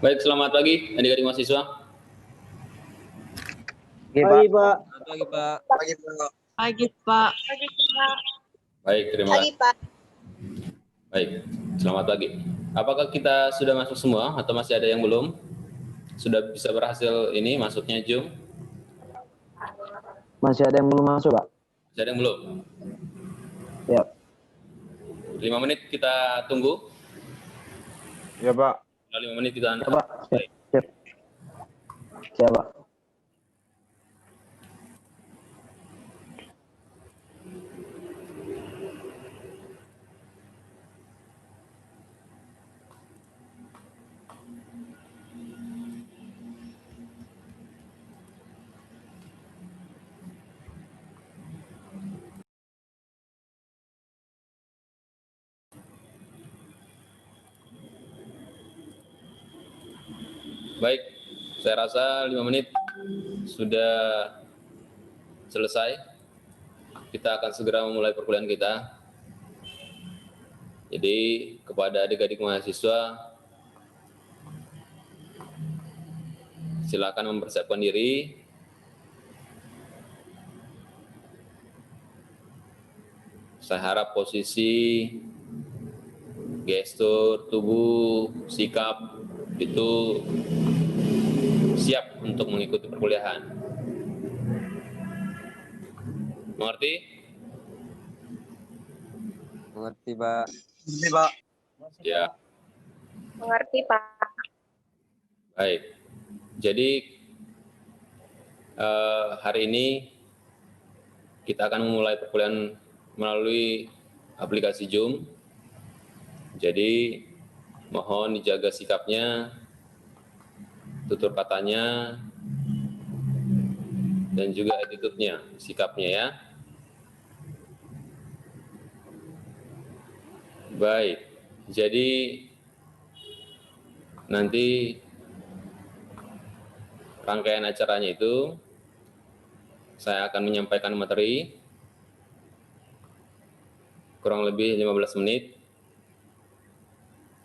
Baik, selamat pagi adik-adik mahasiswa. Pagi, Pak. Pagi, Pak. Pagi, Pak. Pagi, Pak. Baik, terima kasih. Pak. Baik, selamat pagi. Apakah kita sudah masuk semua atau masih ada yang belum? Sudah bisa berhasil ini masuknya Zoom? Masih ada yang belum masuk, Pak? Masih ada yang belum? Ya. 5 menit kita tunggu. Ya, Pak. 5 menit kita Ya, Pak. Siap. Siap, Pak. Baik, saya rasa 5 menit sudah selesai. Kita akan segera memulai perkuliahan kita. Jadi, kepada adik-adik mahasiswa, silakan mempersiapkan diri. Saya harap posisi, gestur, tubuh, sikap itu siap untuk mengikuti perkuliahan. Mengerti? Mengerti, Pak. Mengerti, Pak. Ya. Mengerti, Pak. Baik. Jadi hari ini kita akan memulai perkuliahan melalui aplikasi Zoom. Jadi mohon dijaga sikapnya, tutur katanya, dan juga attitude-nya, sikapnya ya. Baik, jadi nanti rangkaian acaranya itu saya akan menyampaikan materi kurang lebih 15 menit.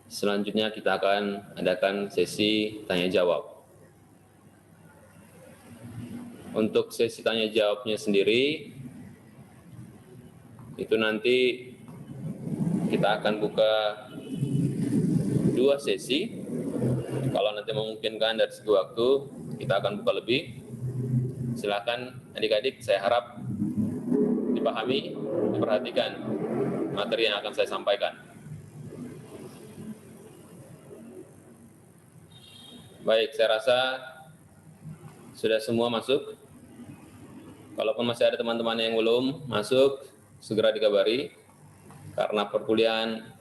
Selanjutnya kita akan adakan sesi tanya jawab. Untuk sesi tanya jawabnya sendiri, itu nanti kita akan buka 2 sesi. Kalau nanti memungkinkan dari segi waktu, kita akan buka lebih. Silakan adik-adik, saya harap dipahami, diperhatikan materi yang akan saya sampaikan. Baik, saya rasa sudah semua masuk. Kalaupun masih ada teman-teman yang belum masuk, segera dikabari, karena perkuliahan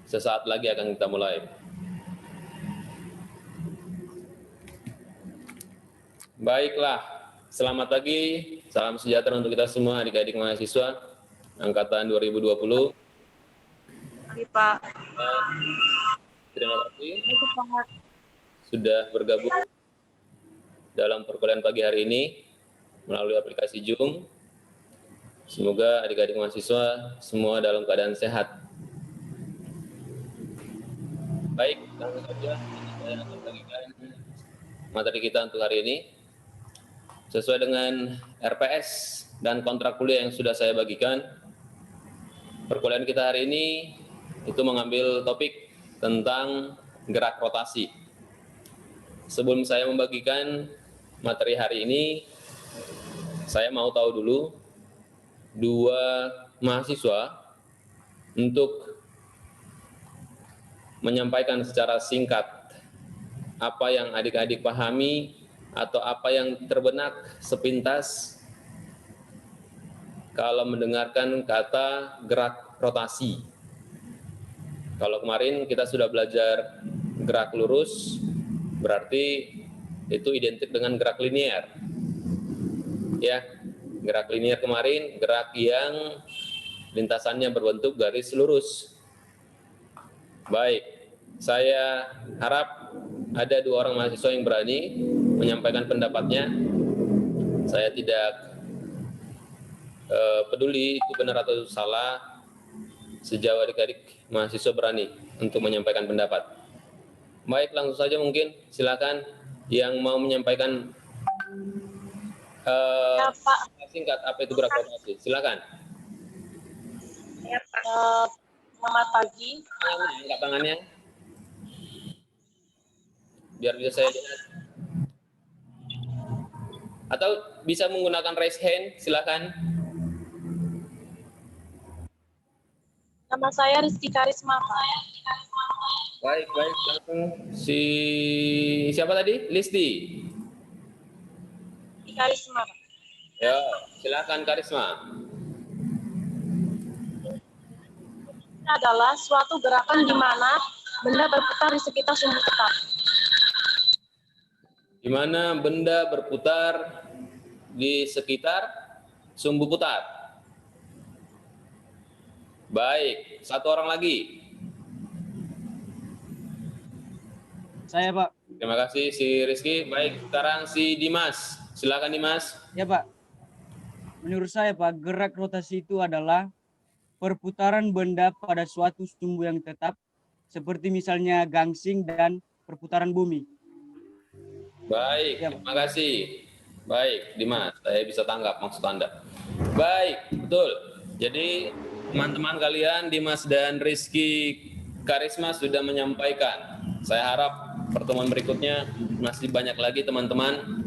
sesaat lagi akan kita mulai. Baiklah, selamat pagi, salam sejahtera untuk kita semua adik-adik mahasiswa angkatan 2020. Pagi, Pak. Terima kasih sudah bergabung dalam perkuliahan pagi hari ini melalui aplikasi Zoom. Semoga adik-adik mahasiswa semua dalam keadaan sehat. Baik, langsung saja saya akan bagikan materi kita untuk hari ini. Sesuai dengan RPS dan kontrak kuliah yang sudah saya bagikan, perkuliahan kita hari ini itu mengambil topik tentang gerak rotasi. Sebelum saya membagikan materi hari ini, saya mau tahu dulu 2 mahasiswa untuk menyampaikan secara singkat apa yang adik-adik pahami atau apa yang terbenak sepintas kalau mendengarkan kata gerak rotasi. Kalau kemarin kita sudah belajar gerak lurus, berarti itu identik dengan gerak linear. Ya, gerak linear kemarin, gerak yang lintasannya berbentuk garis lurus. Baik, saya harap ada 2 orang mahasiswa yang berani menyampaikan pendapatnya. Saya tidak peduli itu benar atau salah, sejauh adik-adik mahasiswa berani untuk menyampaikan pendapat. Baik, langsung saja mungkin silakan yang mau menyampaikan Ya, Pak. singkat apa itu gerak rotasi. Silakan. Ya, Pak. Selamat pagi. Angkat tangannya. Biar bisa saya lihat. Atau bisa menggunakan raise hand, silakan. Nama saya Rizky Karisma, Pak. Baik, langsung siapa tadi? Listi. Rizky Karisma, Pak. Ya, silakan Karisma. Ini adalah suatu gerakan di mana benda berputar di sekitar sumbu tetap. Di mana benda berputar di sekitar sumbu putar. Baik, satu orang lagi. Saya, Pak. Terima kasih si Rizky. Baik, sekarang si Dimas. Silakan Dimas. Ya, Pak. Menurut saya, Pak, gerak rotasi itu adalah perputaran benda pada suatu sumbu yang tetap, seperti misalnya gangsing dan perputaran bumi. Baik, Ya, terima kasih. Baik, Dimas, saya bisa tanggap maksud Anda. Baik, betul. Jadi teman-teman kalian, Dimas dan Rizky Karisma sudah menyampaikan. Saya harap pertemuan berikutnya masih banyak lagi teman-teman.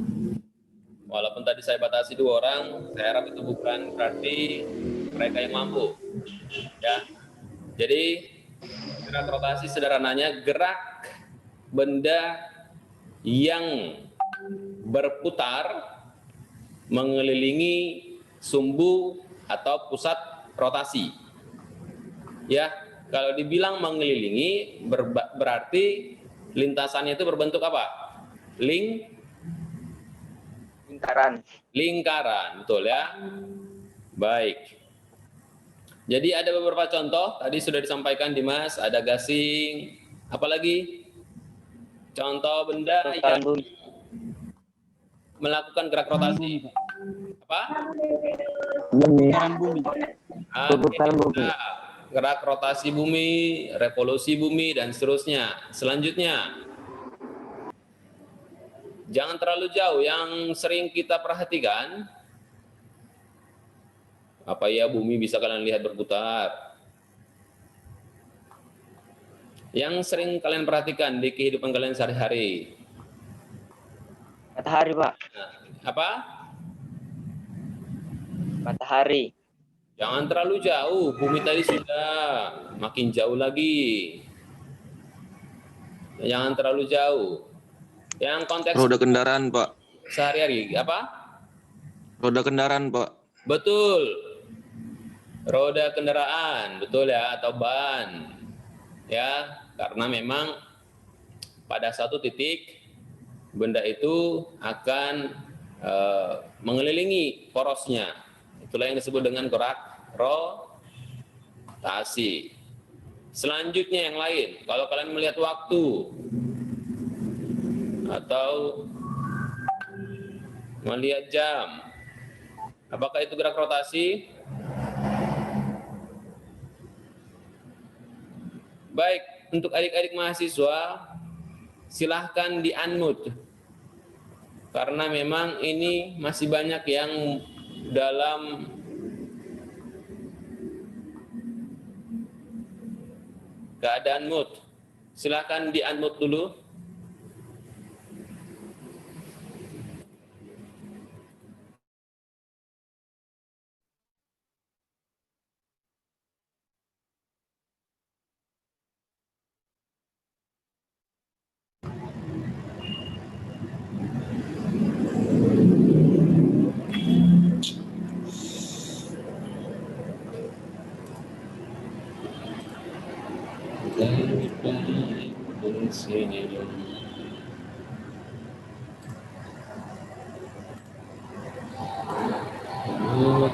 Walaupun tadi saya batasi 2 orang, saya harap itu bukan berarti mereka yang mampu. Ya. Jadi gerak rotasi sederhananya gerak benda yang berputar mengelilingi sumbu atau pusat rotasi. Ya, kalau dibilang mengelilingi berarti lintasannya itu berbentuk apa? Lingkaran, betul ya. Baik. Jadi ada beberapa contoh, tadi sudah disampaikan Dimas, ada gasing, apalagi contoh benda yang melakukan gerak rotasi. Apa? Perputaran bumi. Perputaran bumi. Gerak rotasi bumi, revolusi bumi, dan seterusnya. Selanjutnya, jangan terlalu jauh. Yang sering kita perhatikan, apa ya bumi bisa kalian lihat berputar? Yang sering kalian perhatikan di kehidupan kalian sehari-hari. Matahari, Pak. Nah, apa? Matahari. Jangan terlalu jauh, bumi tadi sudah makin jauh lagi. Jangan terlalu jauh. Yang konteks Roda kendaraan, Pak. sehari-hari, apa? Roda kendaraan, Pak. Betul. Roda kendaraan, betul ya, atau ban. Ya, karena memang pada satu titik benda itu akan mengelilingi porosnya. Itulah yang disebut dengan gerak rotasi. Selanjutnya yang lain, kalau kalian melihat waktu atau melihat jam, apakah itu gerak rotasi? Baik, untuk adik-adik mahasiswa, silahkan di-unmute. Karena memang ini masih banyak yang dalam keadaan mute. Silahkan di-unmute dulu.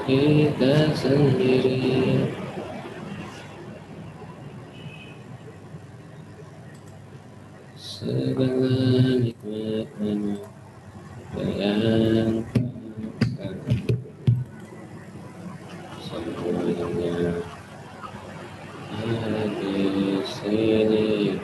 Kita sendiri segala nikmatmu bayangkan semuanya ada di sini.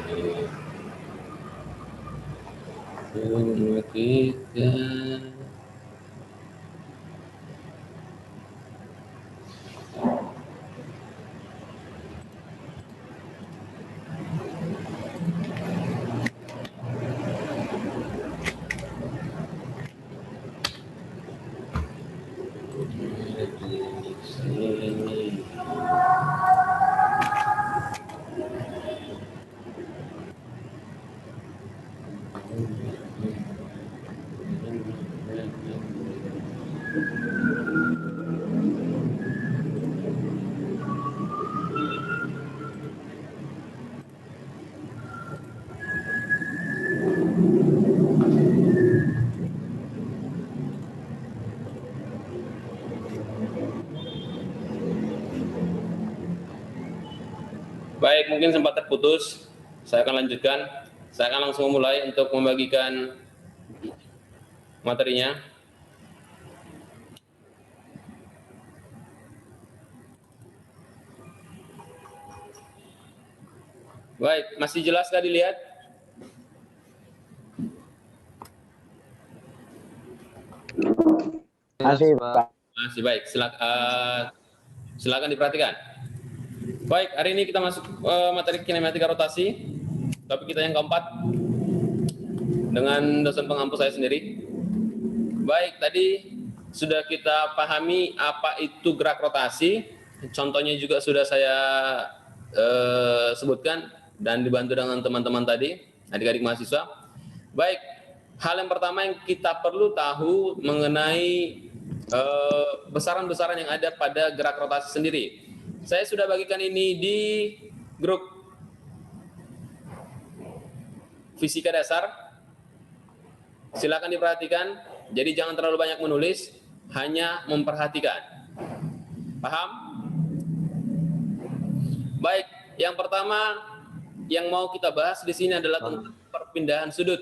Baik, mungkin sempat terputus. Saya akan lanjutkan. Saya akan langsung memulai untuk membagikan materinya. Baik, masih jelas kah dilihat? Masih, Pak. Masih baik. Silakan diperhatikan. Baik, hari ini kita masuk materi kinematika rotasi. Topik kita yang keempat dengan dosen pengampu saya sendiri. Baik, tadi sudah kita pahami apa itu gerak rotasi. Contohnya juga sudah saya sebutkan dan dibantu dengan teman-teman tadi, adik-adik mahasiswa. Baik, hal yang pertama yang kita perlu tahu mengenai besaran-besaran yang ada pada gerak rotasi sendiri. Saya sudah bagikan ini di grup fisika dasar. Silakan diperhatikan. Jadi jangan terlalu banyak menulis, hanya memperhatikan. Paham? Baik, yang pertama yang mau kita bahas di sini adalah tentang perpindahan sudut.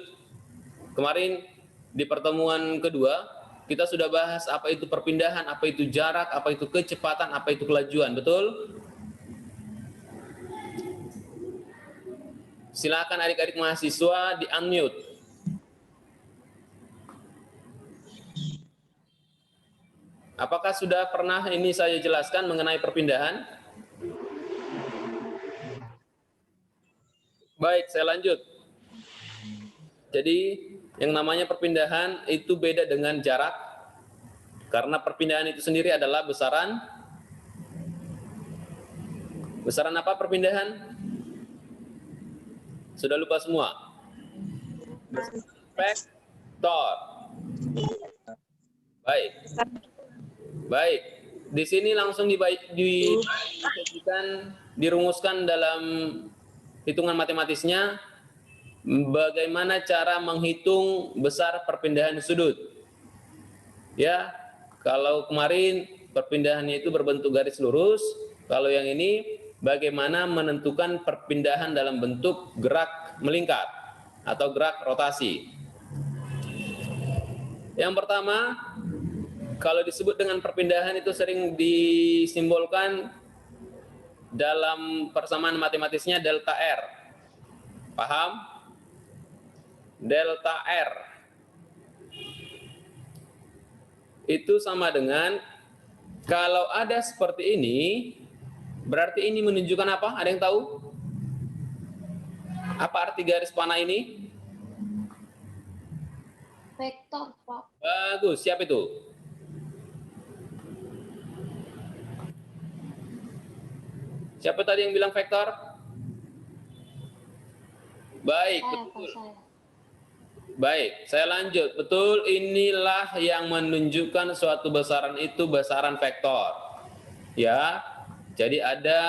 Kemarin di pertemuan kedua kita sudah bahas apa itu perpindahan, apa itu jarak, apa itu kecepatan, apa itu kelajuan, betul? Silakan adik-adik mahasiswa di-unmute. Apakah sudah pernah ini saya jelaskan mengenai perpindahan? Baik, saya lanjut. Jadi, yang namanya perpindahan itu beda dengan jarak. Karena perpindahan itu sendiri adalah besaran. Besaran apa perpindahan? Sudah lupa semua? Vektor. Baik. Baik. Di sini langsung dirumuskan dalam hitungan matematisnya bagaimana cara menghitung besar perpindahan sudut. Ya, kalau kemarin perpindahannya itu berbentuk garis lurus, kalau yang ini bagaimana menentukan perpindahan dalam bentuk gerak melingkar atau gerak rotasi. Yang pertama, kalau disebut dengan perpindahan itu sering disimbolkan dalam persamaan matematisnya delta R. Paham? Delta R. Itu sama dengan kalau ada seperti ini, berarti ini menunjukkan apa? Ada yang tahu? Apa arti garis panah ini? Vektor, Pak. Bagus, siapa itu? Siapa tadi yang bilang vektor? Baik, betul. Baik, saya lanjut. Betul, inilah yang menunjukkan suatu besaran itu besaran vektor. Ya, jadi ada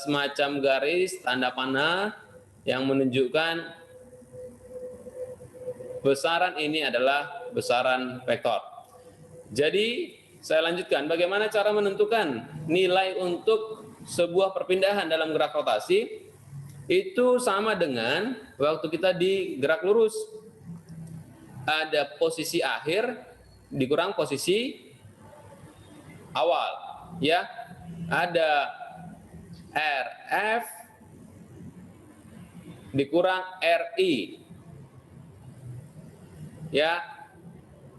semacam garis tanda panah yang menunjukkan besaran ini adalah besaran vektor. Jadi, saya lanjutkan. Bagaimana cara menentukan nilai untuk sebuah perpindahan dalam gerak rotasi? Itu sama dengan waktu kita di gerak lurus. Ada posisi akhir dikurang posisi awal, ya. Ada RF dikurang RI. Ya.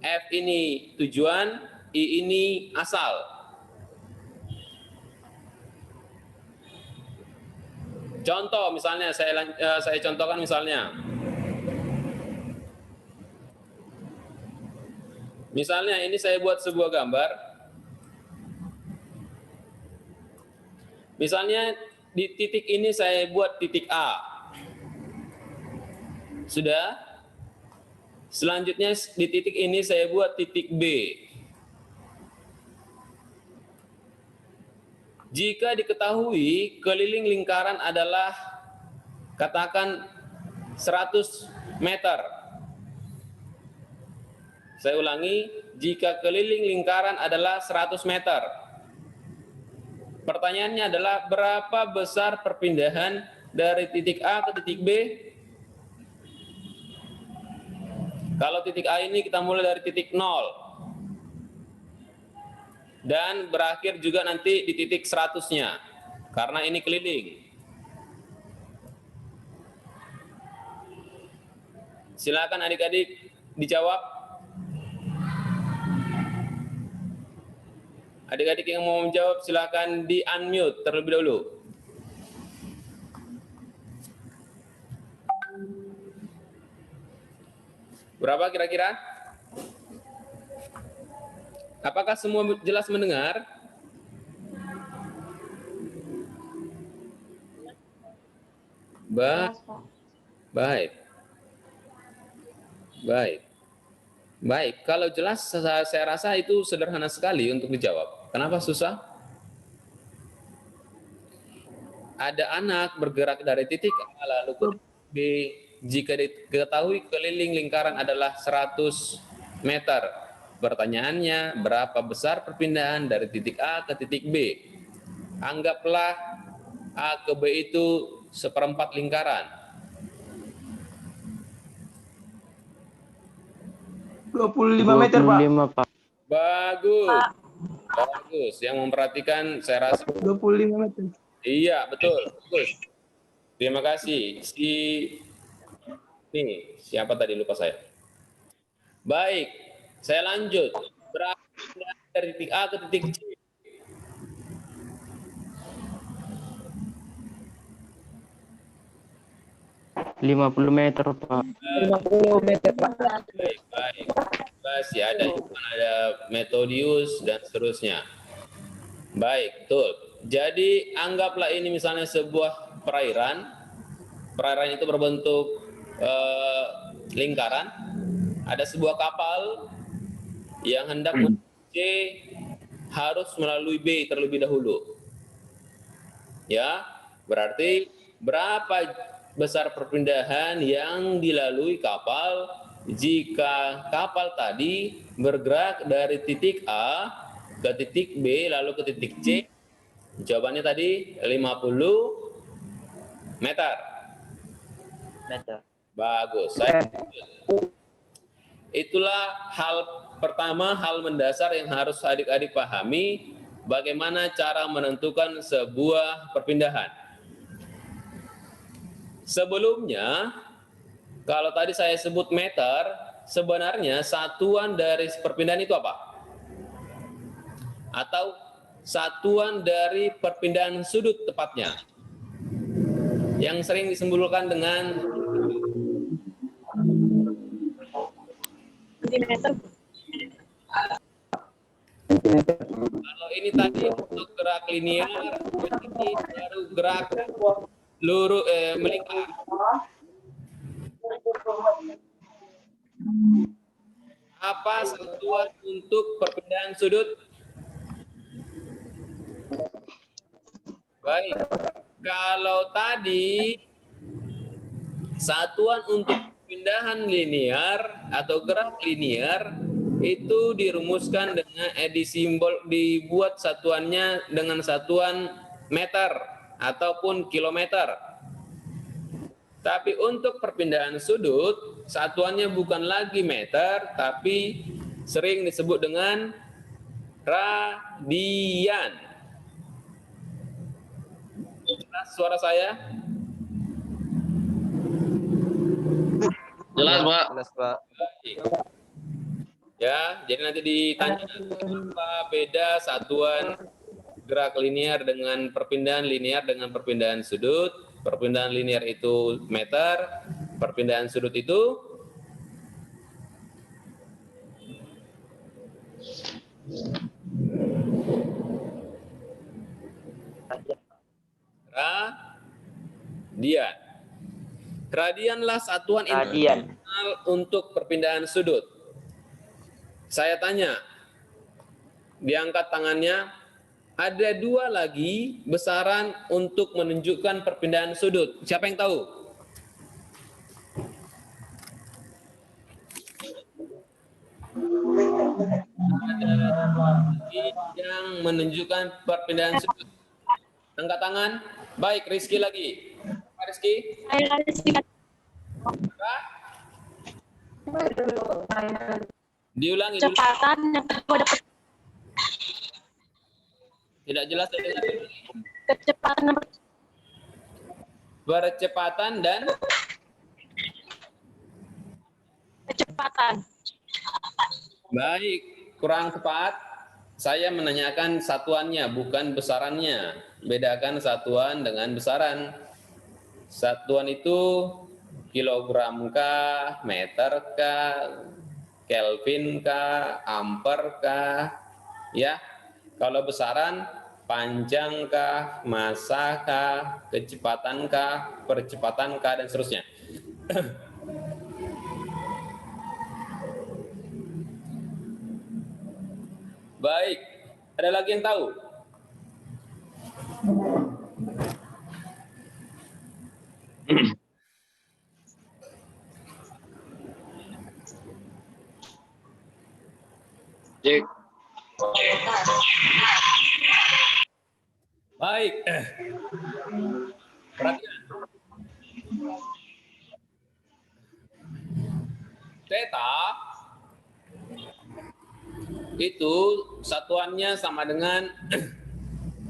F ini tujuan, I ini asal. Contoh misalnya saya contohkan misalnya Misalnya ini saya buat sebuah gambar. Misalnya di titik ini saya buat titik A. Sudah? Selanjutnya di titik ini saya buat titik B. Jika diketahui keliling lingkaran adalah katakan 100 meter. Saya ulangi, jika keliling lingkaran adalah 100 meter. Pertanyaannya adalah berapa besar perpindahan dari titik A ke titik B? Kalau titik A ini kita mulai dari titik 0. Dan berakhir juga nanti di titik 100-nya. Karena ini keliling. Silakan adik-adik dijawab. Adik-adik yang mau menjawab silakan di-unmute terlebih dahulu. Berapa kira-kira? Apakah semua jelas mendengar? Baik. Baik, kalau jelas saya rasa itu sederhana sekali untuk dijawab. Kenapa susah? Ada anak bergerak dari titik A lalu ke titik B. Jika diketahui keliling lingkaran adalah 100 meter. Pertanyaannya, berapa besar perpindahan dari titik A ke titik B? Anggaplah A ke B itu seperempat lingkaran. 25 meter, Pak. 25, Pak. Bagus. Yang memperhatikan saya rasa 25 meter. iya, betul. Bagus. Terima kasih. Siapa tadi lupa saya. Baik, saya lanjut. Berapa dari titik A ke titik C? 50 meter, Pak. 50 meter, Pak. Baik. Masih ada Metodius dan seterusnya. Baik, betul. Jadi anggaplah ini misalnya sebuah perairan. Perairan itu berbentuk lingkaran. Ada sebuah kapal yang hendak menuju C harus melalui B terlebih dahulu. Ya, berarti berapa besar perpindahan yang dilalui kapal jika kapal tadi bergerak dari titik A ke titik B lalu ke titik C? Jawabannya tadi 50 meter. Bagus. Itulah hal pertama, hal mendasar yang harus adik-adik pahami, bagaimana cara menentukan sebuah perpindahan. Sebelumnya, kalau tadi saya sebut meter, sebenarnya satuan dari perpindahan itu apa? Atau satuan dari perpindahan sudut tepatnya? Yang sering disebutkan dengan Centimeter. kalau ini tadi untuk gerak linear, ini baru gerak lurus melingkar. Apa satuan untuk perpindahan sudut? Baik. Kalau tadi satuan untuk perpindahan linear atau gerak linear itu dirumuskan dengan dibuat satuannya dengan satuan meter ataupun kilometer. Tapi untuk perpindahan sudut, satuannya bukan lagi meter, tapi sering disebut dengan radian. Jelas suara saya? Jelas, Pak. Ya, jadi nanti ditanya apa beda satuan gerak linear dengan perpindahan linear dengan perpindahan sudut. Perpindahan linear itu meter, perpindahan sudut itu radian. Radianlah satuan Radian. internasional untuk perpindahan sudut. Saya tanya, diangkat tangannya, ada 2 lagi besaran untuk menunjukkan perpindahan sudut. Siapa yang tahu? Ada lagi yang menunjukkan perpindahan sudut. Angkat tangan. Baik, Rizky lagi. Pak Rizky? Saya Diulangi dulu. kecepatan yang kedua ada Tidak jelas dari kecepatan nomor percepatan dan kecepatan. baik, kurang tepat. Saya menanyakan satuannya, bukan besarannya. Bedakan satuan dengan besaran. Satuan itu kilogram kah, meter kah, Kelvin kah, ampere kah, ya. Kalau besaran, panjang kah, massa kah, kecepatan kah, percepatan kah, dan seterusnya. Baik, ada lagi yang tahu? Cek. Baik. Perhatian. Theta itu satuannya sama dengan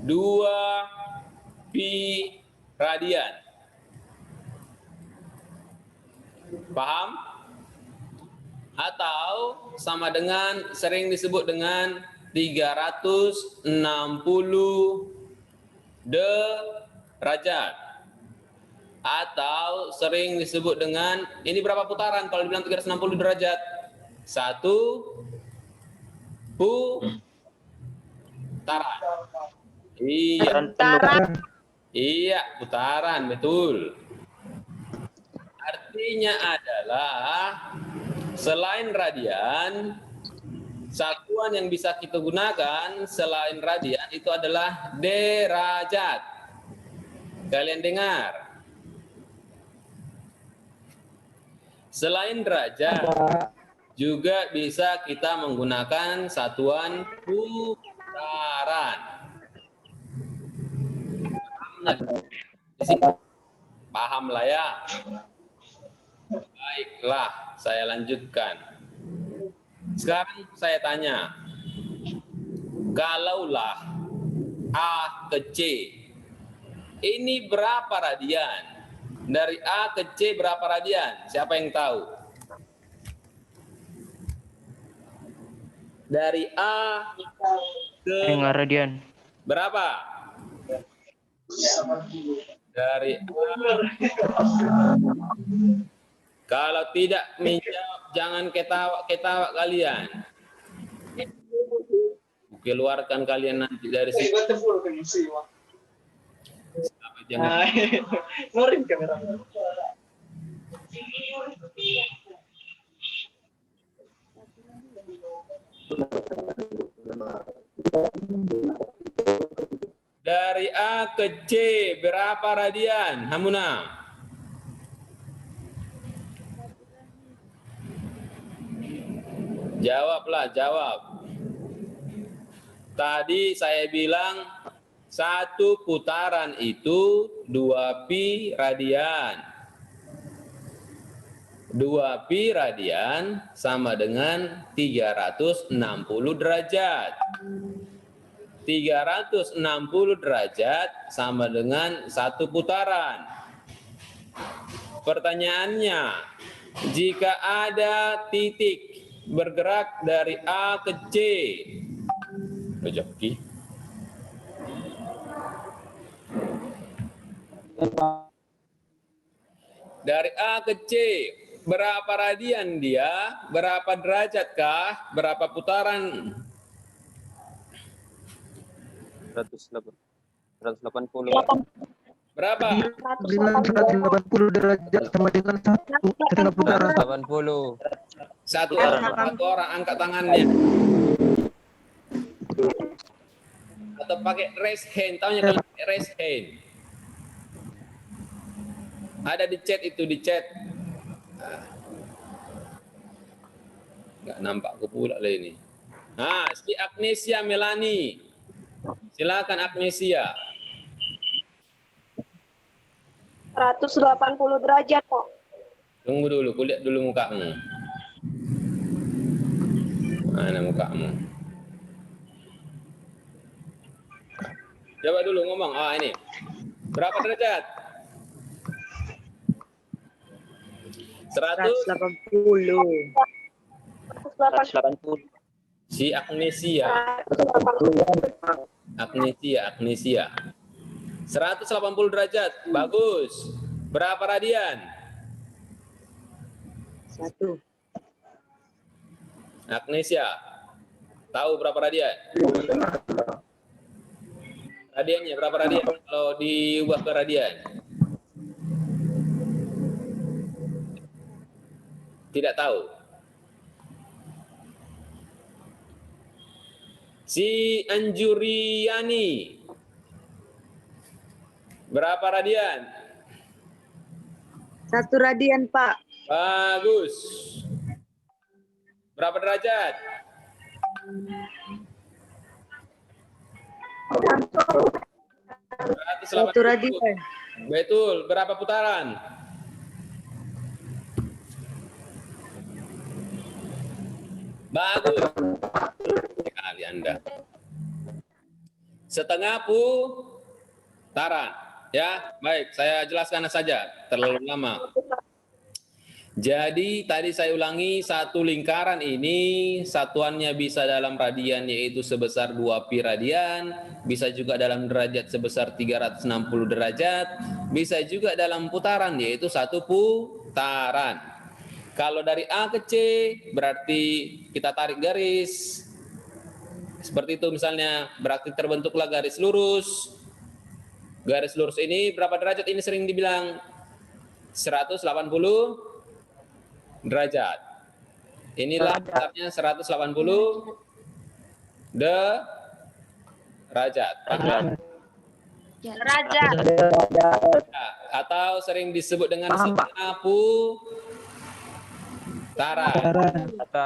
2 pi radian. Paham? Atau sama dengan, sering disebut dengan 360 derajat. Atau sering disebut dengan, ini berapa putaran kalau dibilang 360 derajat? 1 putaran. Iya. Iya, putaran, betul. Artinya adalah selain radian, satuan yang bisa kita gunakan selain radian itu adalah derajat. Kalian dengar? Selain derajat, juga bisa kita menggunakan satuan putaran. Paham lah ya? Baiklah, saya lanjutkan. Sekarang saya tanya, kalaulah A ke C, ini berapa radian? Dari A ke C berapa radian? Siapa yang tahu? Dari A ke radian. berapa? Dari A. Kalau tidak menjawab, jangan ketawa kalian. Keluarkan kalian nanti dari sini. Jangan. Dari A ke C berapa radian? Hamuna. Jawablah, jawab. Tadi saya bilang 1 putaran itu 2 pi radian. 2 pi radian sama dengan 360 derajat. 360 derajat sama dengan 1 putaran. Pertanyaannya, jika ada titik bergerak dari A ke C, Joki, dari A ke C, berapa radian dia? Berapa derajat kah? Berapa putaran? 180. Berapa Berapa? Bilang 180 derajat sama dengan satu setengah putaran. 80. Satu orang angkat tangannya. Atau pakai raise hand, tahunya kalau pakai raise hand. Ada di chat itu, di chat. Nggak nampak aku pula lah ini. Nah, si Agnesia Melani. Silakan Agnesia. 180 derajat kok. Tunggu dulu, kulihat dulu mukamu. Mana mukamu? Coba dulu ngomong. Ah, ini. Berapa derajat? 180. 180. Si Agnesia. 180 derajat. Bagus. Berapa radian? 1. Agnesia. Tahu berapa radian? Radiannya berapa radian kalau diubah ke radian? Tidak tahu. Si Anjuriani. Berapa radian? 1 radian, Pak. Bagus. Berapa derajat? 1 radian. Betul. Berapa putaran? Bagus. Sekali Anda. Setengah putaran. Ya, baik. Saya jelaskan saja. Terlalu lama. Jadi tadi saya ulangi, satu lingkaran ini satuannya bisa dalam radian yaitu sebesar 2 pi radian, bisa juga dalam derajat sebesar 360 derajat, bisa juga dalam putaran yaitu 1 putaran. Kalau dari A ke C berarti kita tarik garis. Seperti itu misalnya, berarti terbentuklah garis lurus. Garis lurus ini berapa derajat ini sering dibilang? 180 derajat. Inilah besarnya 180 derajat. Derajat. Atau sering disebut dengan setengah putaran.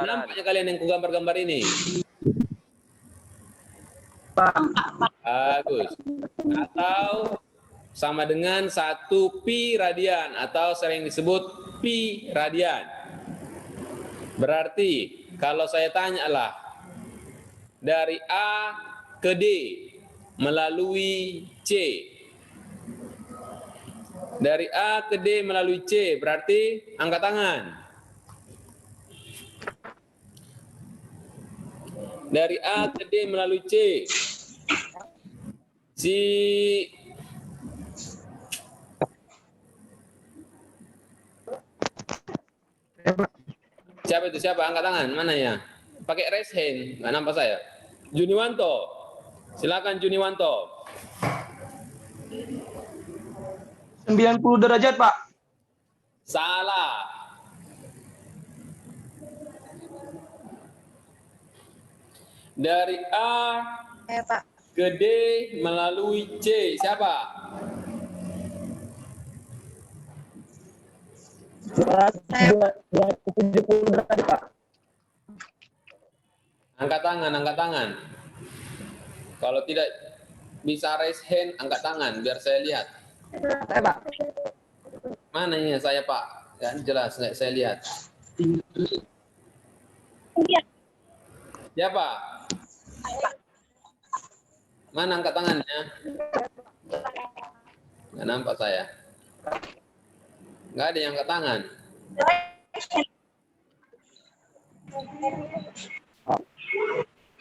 Nampaknya kalian yang kugambar-gambar ini? Bagus. Atau sama dengan 1 pi radian atau sering disebut pi radian. Berarti kalau saya tanyalah dari A ke D melalui C. Dari A ke D melalui C berarti angkat tangan. Dari A ke D melalui C. Siapa itu? Siapa? Angkat tangan. Mana ya? Pakai raise hand. Nggak nampak saya. Juniwanto. Silakan Juniwanto. 90 derajat, Pak. Salah. Dari A Pak. ke D melalui C. Siapa? 170 derajat, Pak. Angkat tangan, angkat tangan. Kalau tidak bisa raise hand, angkat tangan biar saya lihat. Saya, Pak. Mana ini saya, Pak? Kan jelas nggak saya lihat. Siapa? Mana angkat tangannya? Nggak nampak saya. Nggak ada yang angkat tangan.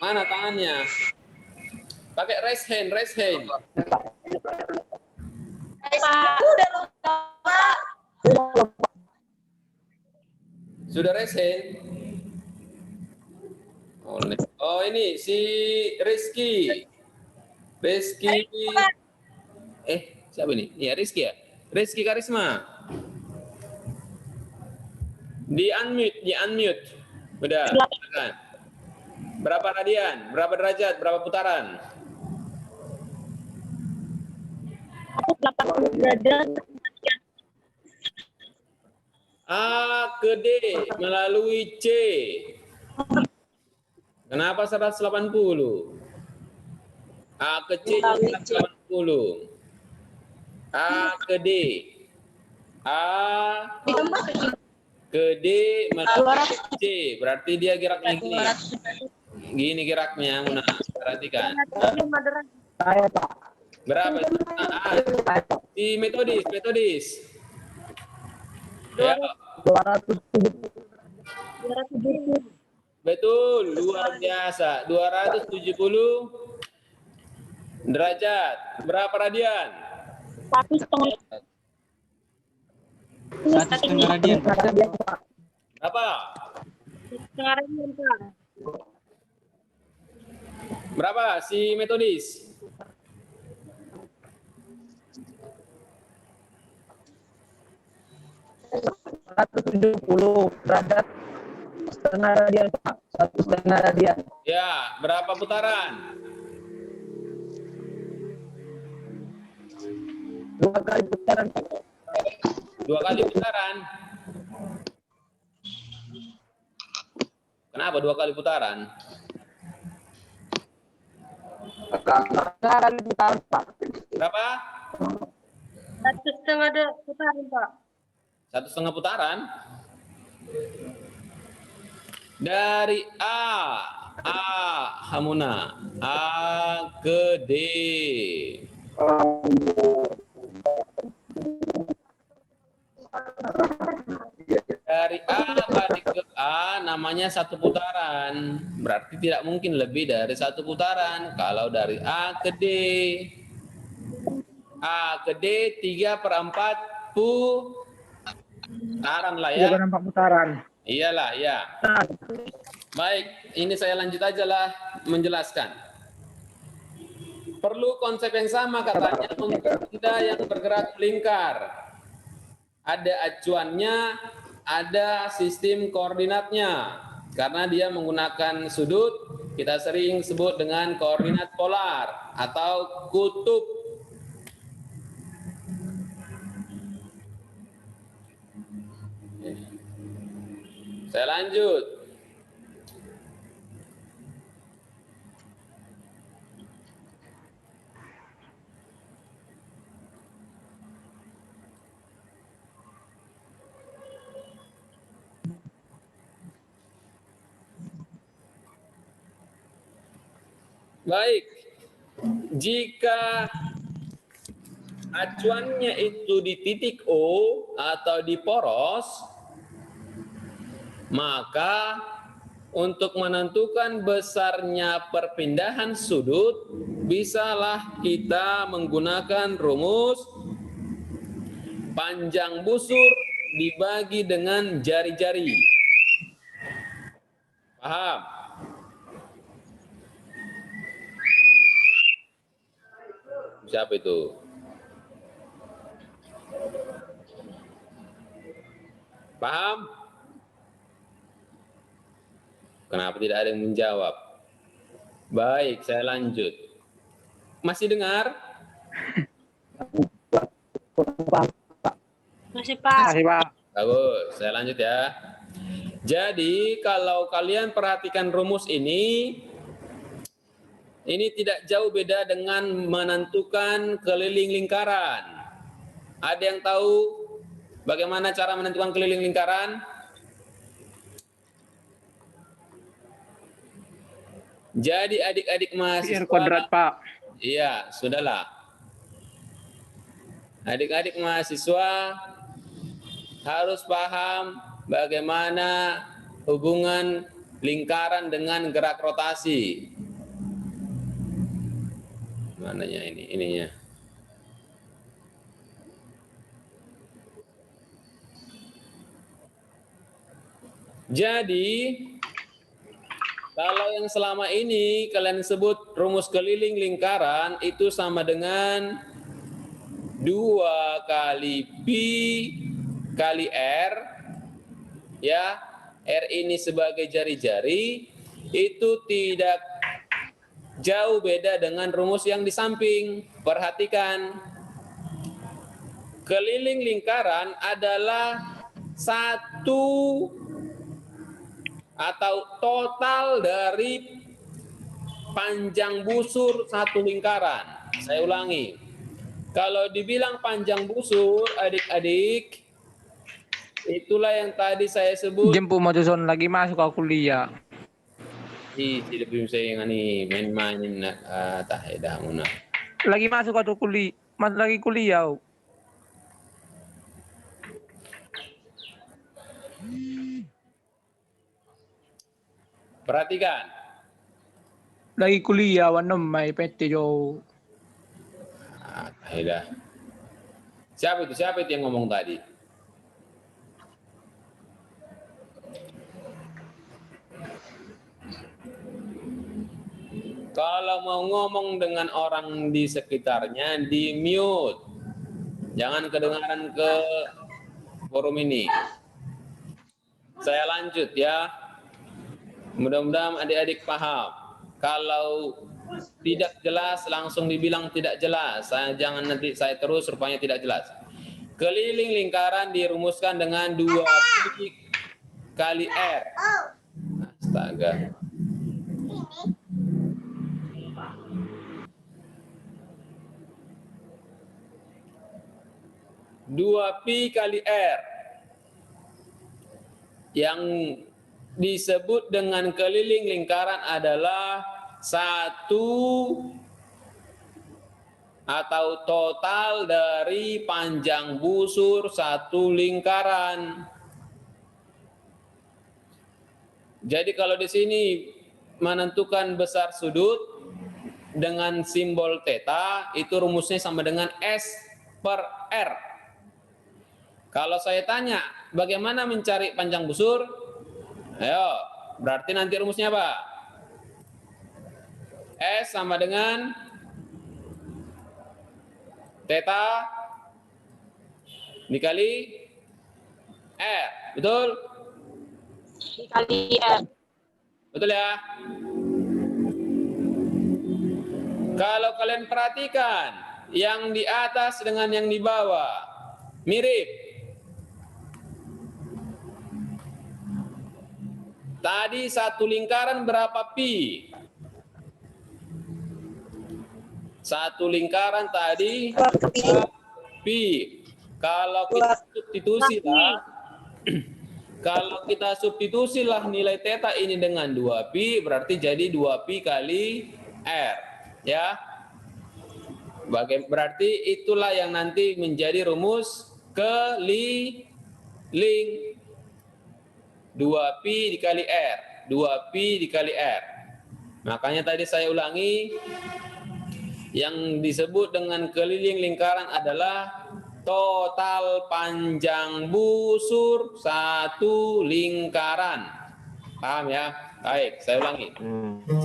Mana tangannya? Pakai raise hand, raise hand. Udah lupa, Pak. Sudah raise hand? Oh ini si Rizky. Rizky. Siapa ini? Ya, Rizky ya? Rizky Karisma. Di unmute. Udah, silakan. Berapa radian? Berapa derajat? Berapa putaran? 80 derajat. A ke D melalui C. Kenapa 180? A ke C 180. A ke D. A ke D melalui C. Berarti dia geraknya gini. Gini geraknya, Muna. Perhatikan. Berapa itu? Di metodis. Ya. 270. Betul, luar biasa. 270 derajat. Berapa radian? 1,5. 1,5 radian. Berapa? Sekarang Pak. Berapa si metodis? derajat setengah radian Pak, 1,5 radian. Ya, berapa putaran? 2 kali putaran Pak. 2 kali putaran. Kenapa 2 kali putaran? 2 kali putaran Pak. Berapa? 1,5 putaran Pak. 1,5 putaran. Dari Hamuna, A ke D. Dari A balik ke A namanya 1 putaran. Berarti tidak mungkin lebih dari 1 putaran. Kalau dari A ke D. A ke D 3/4 putaran lah ya. 3/4 putaran. Iyalah, ya. Baik, ini saya lanjut aja lah menjelaskan. Perlu konsep yang sama katanya untuk benda yang bergerak melingkar. Ada acuannya, ada sistem koordinatnya. Karena dia menggunakan sudut, kita sering sebut dengan koordinat polar atau kutub. Saya lanjut. Baik, jika acuannya itu di titik O atau di poros, maka untuk menentukan besarnya perpindahan sudut, bisalah kita menggunakan rumus panjang busur dibagi dengan jari-jari. Paham? Siapa itu? Paham? Kenapa tidak ada yang menjawab? Baik, saya lanjut. Masih dengar? Masih Pak. Bagus, saya lanjut ya. Jadi, kalau kalian perhatikan rumus ini tidak jauh beda dengan menentukan keliling lingkaran. Ada yang tahu bagaimana cara menentukan keliling lingkaran? Jadi adik-adik mahasiswa, kuadrat Pak. Iya, sudahlah. Adik-adik mahasiswa harus paham bagaimana hubungan lingkaran dengan gerak rotasi. Mananya ininya. Jadi, kalau yang selama ini kalian sebut rumus keliling lingkaran itu sama dengan 2 kali P kali R, ya, R ini sebagai jari-jari, itu tidak jauh beda dengan rumus yang di samping. Perhatikan, keliling lingkaran adalah satu atau total dari panjang busur satu lingkaran. Saya ulangi, kalau dibilang panjang busur, adik-adik, itulah yang tadi saya sebut. Jemput Matuson lagi masuk ke kuliah. Tidak bisa yang ini main-mainin dah muna. Lagi masuk atau kuliah? Lagi kuliah. Perhatikan. Lagi kuliah warna mai PT jo. Dah. Siapa itu yang ngomong tadi? Kalau mau ngomong dengan orang di sekitarnya, di mute. Jangan kedengaran ke forum ini. Saya lanjut ya. Mudah-mudahan adik-adik paham. Kalau tidak jelas, langsung dibilang tidak jelas. Jangan nanti saya terus rupanya tidak jelas. Keliling lingkaran dirumuskan dengan 2Pi kali R. Astaga. Dua Pi kali R yang disebut dengan keliling lingkaran adalah satu atau total dari panjang busur satu lingkaran. Jadi kalau di sini menentukan besar sudut dengan simbol theta, itu rumusnya sama dengan S per R. Kalau saya tanya, bagaimana mencari panjang busur? Ayo, berarti nanti rumusnya apa? S sama dengan theta dikali R, betul? Dikali R. Betul ya? Kalau kalian perhatikan, yang di atas dengan yang di bawah mirip. Tadi satu lingkaran berapa pi? Satu lingkaran tadi pi. Kalau kita substitusi lah, kalau kita substitusi lah nilai theta ini dengan 2pi, berarti jadi 2pi kali R, ya. Berarti itulah yang nanti menjadi rumus keliling. 2pi dikali R, 2pi dikali R. Makanya tadi saya ulangi, yang disebut dengan keliling lingkaran adalah total panjang busur satu lingkaran. Paham ya? Baik, saya ulangi.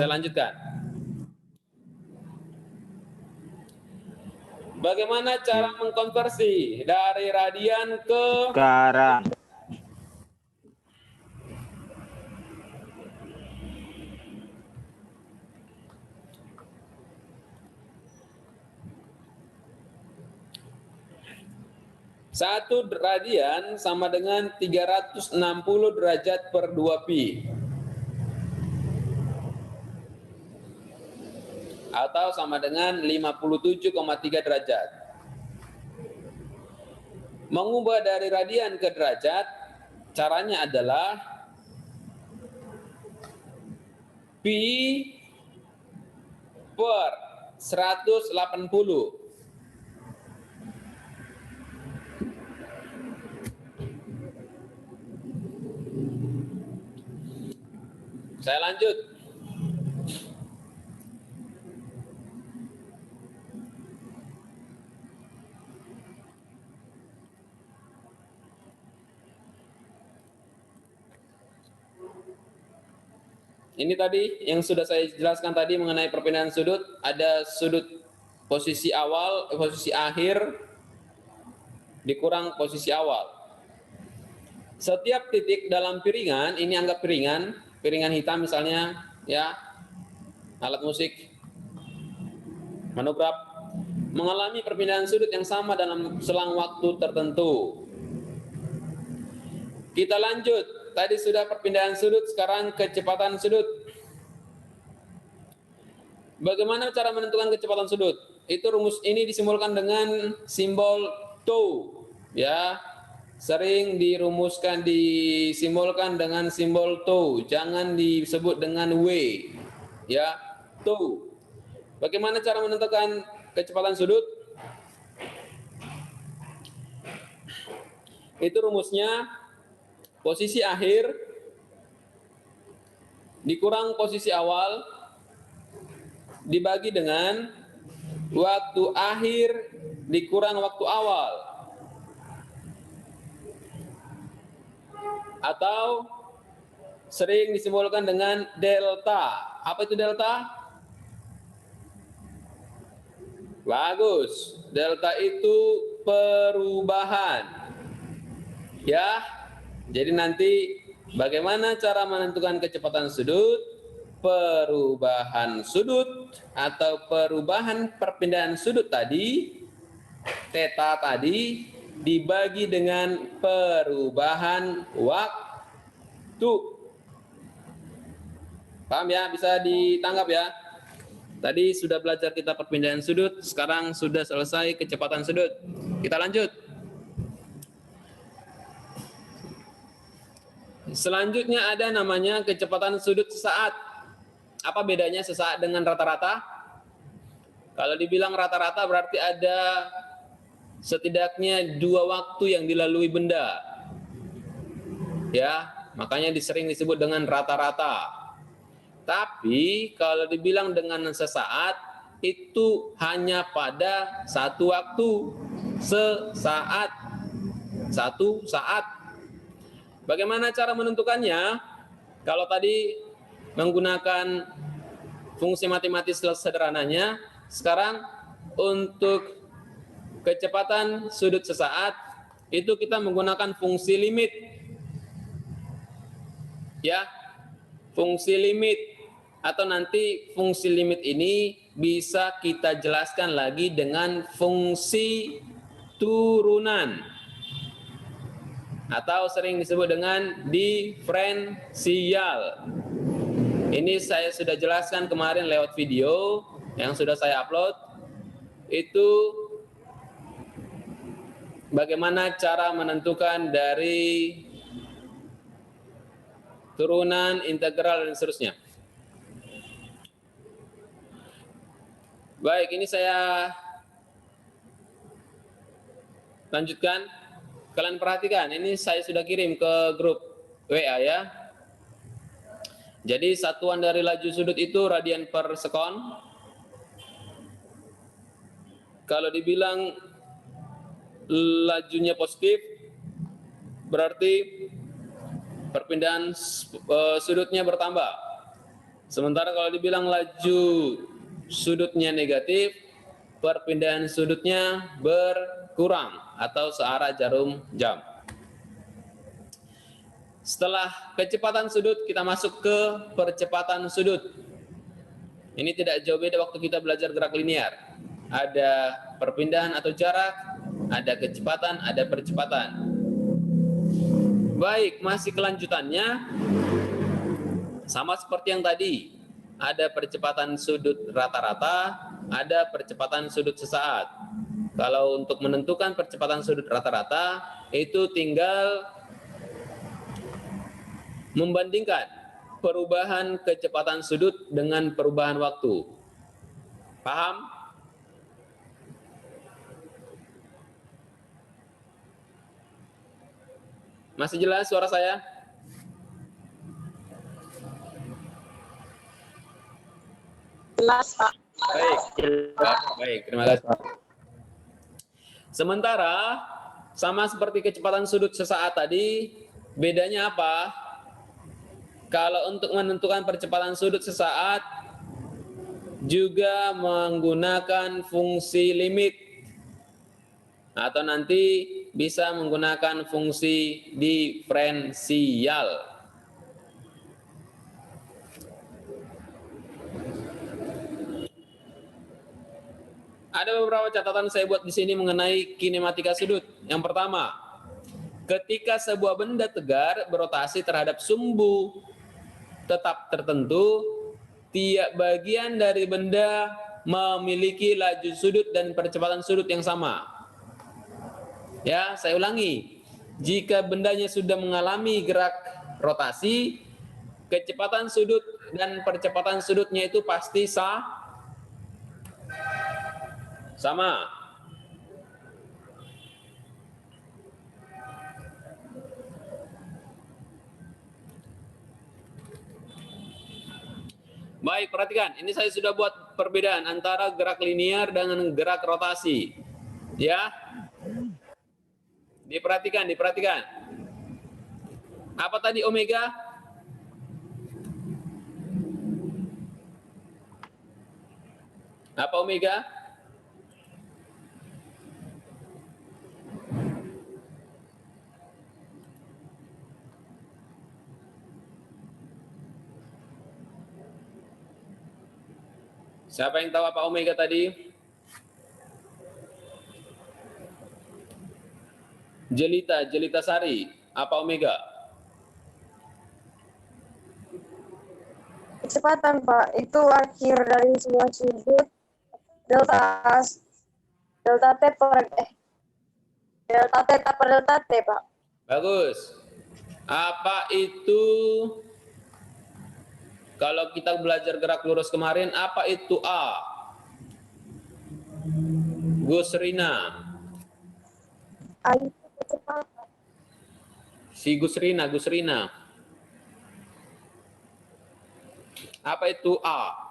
Saya lanjutkan. Bagaimana cara mengkonversi dari radian ke Sekarang. Satu radian sama dengan 360 derajat per 2pi. Atau sama dengan 57,3 derajat. Mengubah dari radian ke derajat, caranya adalah pi per 180. Saya lanjut. Ini tadi yang sudah saya jelaskan tadi mengenai perpindahan sudut. Ada sudut posisi awal, posisi akhir, dikurang posisi awal. Setiap titik dalam piringan, ini anggap piringan hitam misalnya, ya, alat musik, monograf, mengalami perpindahan sudut yang sama dalam selang waktu tertentu. Kita lanjut, tadi sudah perpindahan sudut, sekarang kecepatan sudut. Bagaimana cara menentukan kecepatan sudut? Itu rumus ini disimbolkan dengan simbol tau, ya. Sering disimbolkan dengan simbol tau, jangan disebut dengan W, ya, tau. Bagaimana cara menentukan kecepatan sudut? Itu rumusnya posisi akhir dikurang posisi awal dibagi dengan waktu akhir dikurang waktu awal. Atau sering disimbolkan dengan delta. Apa itu delta? Bagus. Delta itu perubahan. Ya. Jadi nanti bagaimana cara menentukan kecepatan sudut? Perubahan sudut atau perubahan perpindahan sudut tadi, theta tadi, dibagi dengan perubahan waktu. Paham ya? Bisa ditangkap ya? Tadi sudah belajar kita perpindahan sudut, sekarang sudah selesai kecepatan sudut. Kita lanjut. Selanjutnya ada namanya kecepatan sudut sesaat. Apa bedanya sesaat dengan rata-rata? Kalau dibilang rata-rata berarti ada setidaknya 2 waktu yang dilalui benda. Ya, makanya sering disebut dengan rata-rata. Tapi kalau dibilang dengan sesaat itu hanya pada satu waktu, sesaat, satu saat. Bagaimana cara menentukannya? Kalau tadi menggunakan fungsi matematis sederhananya, sekarang untuk kecepatan sudut sesaat itu kita menggunakan fungsi limit. Ya, fungsi limit atau nanti fungsi limit ini bisa kita jelaskan lagi dengan fungsi turunan atau sering disebut dengan diferensial. Ini saya sudah jelaskan kemarin lewat video yang sudah saya upload. Itu bagaimana cara menentukan dari turunan, integral, dan seterusnya. Baik, ini saya lanjutkan. Kalian perhatikan, ini saya sudah kirim ke grup WA ya. Jadi satuan dari laju sudut itu radian per sekon. Kalau dibilang lajunya positif, berarti perpindahan sudutnya bertambah. Sementara kalau dibilang laju sudutnya negatif, perpindahan sudutnya berkurang atau searah jarum jam. Setelah kecepatan sudut, kita masuk ke percepatan sudut. Ini tidak jauh beda waktu kita belajar gerak linear. Ada perpindahan atau jarak, ada kecepatan, ada percepatan. Baik, masih kelanjutannya sama seperti yang tadi. Ada percepatan sudut rata-rata, ada percepatan sudut sesaat. Kalau untuk menentukan percepatan sudut rata-rata, itu tinggal membandingkan perubahan kecepatan sudut dengan perubahan waktu. Paham? Masih jelas suara saya? Jelas, Pak. Baik. Baik, terima kasih. Sementara sama seperti kecepatan sudut sesaat tadi, bedanya apa? Kalau untuk menentukan percepatan sudut sesaat juga menggunakan fungsi limit atau nanti bisa menggunakan fungsi diferensial. Ada beberapa catatan saya buat di sini mengenai kinematika sudut. Yang pertama, ketika sebuah benda tegar berotasi terhadap sumbu tetap tertentu, tiap bagian dari benda memiliki laju sudut dan percepatan sudut yang sama. Ya, saya ulangi. Jika bendanya sudah mengalami gerak rotasi, kecepatan sudut dan percepatan sudutnya itu pasti sama. Baik, perhatikan. Ini saya sudah buat perbedaan antara gerak linear dengan gerak rotasi. Ya. Diperhatikan. Apa tadi omega? Apa omega? Siapa yang tahu apa omega tadi? Jelita Sari, apa omega? Kecepatan, Pak. Itu akhir dari sebuah sudut delta t per delta theta per delta t, Pak. Bagus. Apa itu, kalau kita belajar gerak lurus kemarin, apa itu A? Gus Rina. A itu kecepatan. Si Gus Rina. Apa itu A?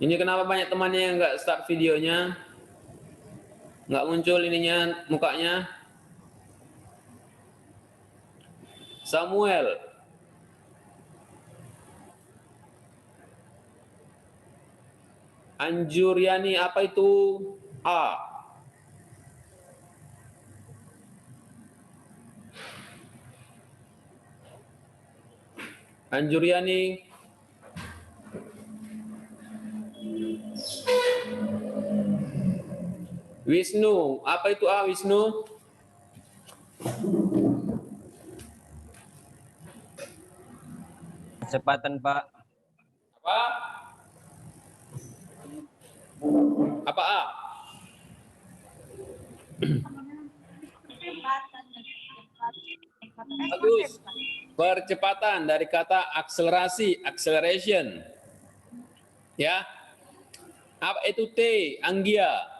Ini kenapa banyak temannya yang nggak start videonya? Nggak muncul ininya, mukanya? Samuel. Anjuriani, apa itu A? Anjuriani. Wisnu, apa itu A, Wisnu? Kecepatan, Pak. Apa? Apa A? Bagus. Percepatan dari kata akselerasi, acceleration. Ya. Apa itu T, Anggia?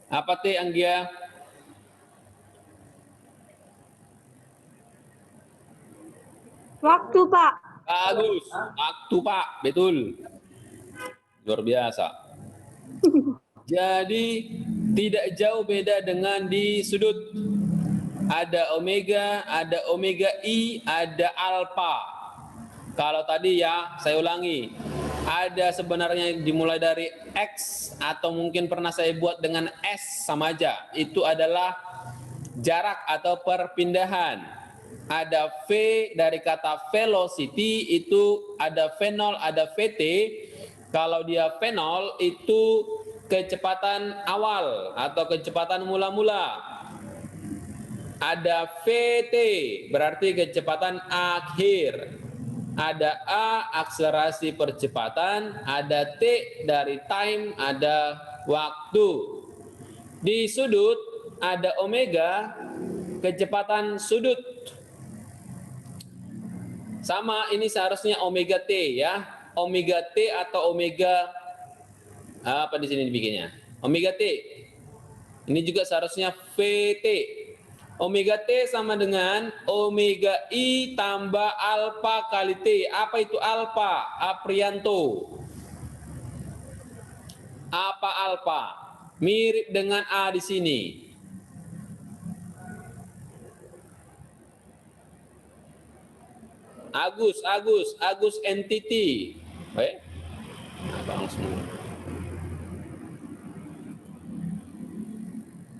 Apa T, Anggia? Waktu, Pak. Bagus. Waktu, Pak. Betul. Luar biasa. Jadi tidak jauh beda dengan di sudut. Ada omega I, ada alfa. Kalau tadi ya, saya ulangi. Ada sebenarnya dimulai dari X atau mungkin pernah saya buat dengan S sama aja. Itu adalah jarak atau perpindahan. Ada V dari kata velocity, itu ada V0, ada VT. Kalau dia V0 itu kecepatan awal atau kecepatan mula-mula. Ada VT berarti kecepatan akhir. Ada A, akselerasi percepatan, ada T dari time, ada waktu. Di sudut ada omega, kecepatan sudut. Sama, ini seharusnya omega T ya. Omega T atau omega apa di sini dibikinnya? Omega T. Ini juga seharusnya VT. Omega T sama dengan omega I tambah alfa kali T. Apa itu alfa? Aprianto. Apa alfa? Mirip dengan A di sini. Agus entity. Baik. Abang semua.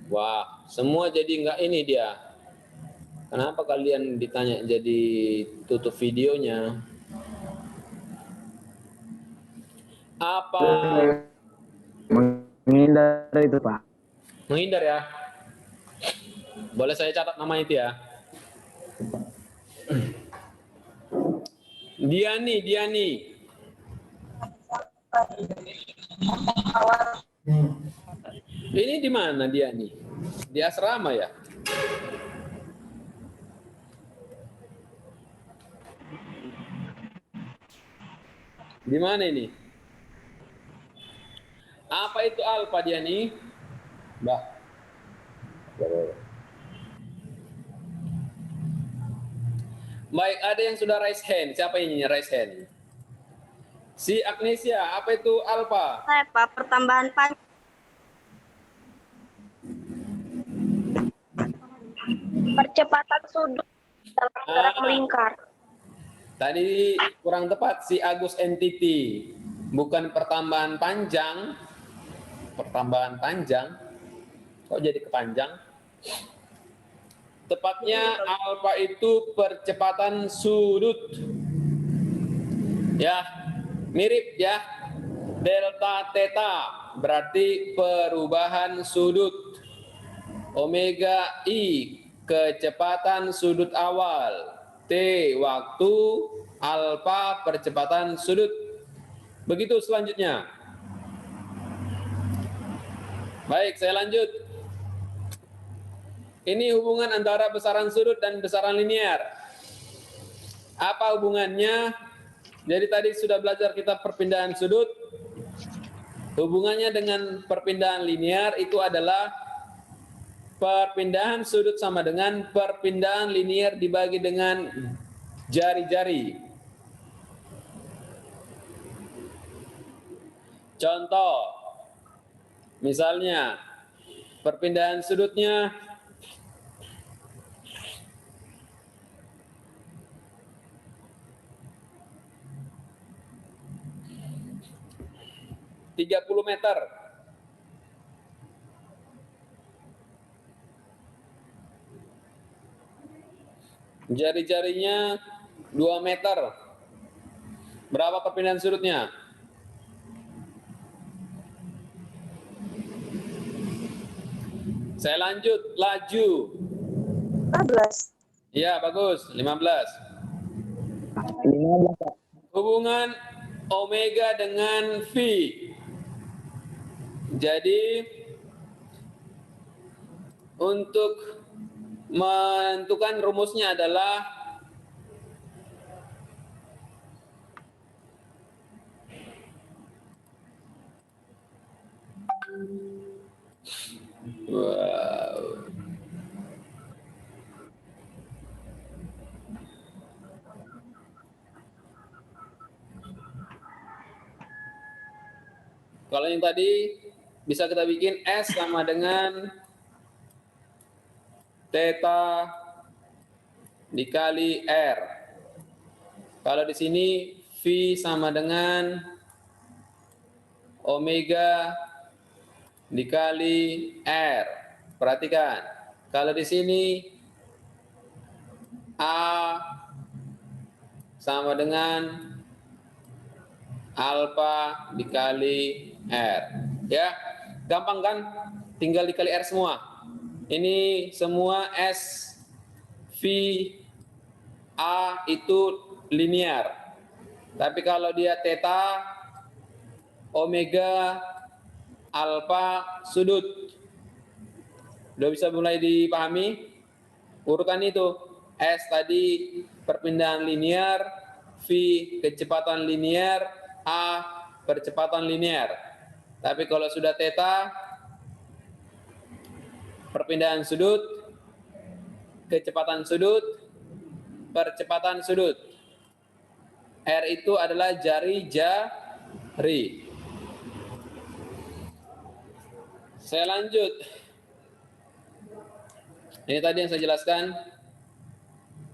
Wah, semua jadi enggak ini dia. Kenapa kalian ditanya jadi tutup videonya? Apa? Menghindar itu, Pak. Menghindar ya. Boleh saya catat nama itu ya. Diani. Ini di mana Diani? Di asrama ya? Di mana ini? Apa itu alfa Diani? Bah. Baik, ada yang sudah raise hand. Siapa ini raise hand? Si Agnesia, apa itu alfa? Saya Pak, pertambahan panjang. Percepatan sudut dalam gerak melingkar. Tadi kurang tepat si Agus entity. Bukan pertambahan panjang. Pertambahan panjang. Kok jadi kepanjang? Tepatnya alfa itu percepatan sudut. Ya, mirip ya. Delta theta berarti perubahan sudut. Omega I kecepatan sudut awal. T waktu, alfa percepatan sudut. Begitu selanjutnya. Baik, saya lanjut. Ini hubungan antara besaran sudut dan besaran linear. Apa hubungannya? Jadi tadi sudah belajar kita perpindahan sudut. Hubungannya dengan perpindahan linear itu adalah perpindahan sudut sama dengan perpindahan linear dibagi dengan jari-jari. Contoh, misalnya perpindahan sudutnya 30 meter. Jari-jarinya 2 meter. Berapa perpindahan sudutnya? Saya lanjut, laju. 15. Ya, bagus. 15. 15, Pak. Hubungan omega dengan V. Jadi untuk menentukan rumusnya adalah wow. Kalau yang tadi bisa kita bikin S sama dengan theta dikali R. Kalau di sini V sama dengan omega dikali R. Perhatikan, kalau di sini A sama dengan alfa dikali R. Ya, gampang kan? Tinggal dikali R semua. Ini semua S, V, A itu linear. Tapi kalau dia theta, omega, alfa, sudut. Udah bisa mulai dipahami? Urutan itu. S tadi perpindahan linear, V kecepatan linear, A percepatan linear. Tapi kalau sudah theta, perpindahan sudut, kecepatan sudut, percepatan sudut. R itu adalah jari-jari. Saya lanjut. Ini tadi yang saya jelaskan.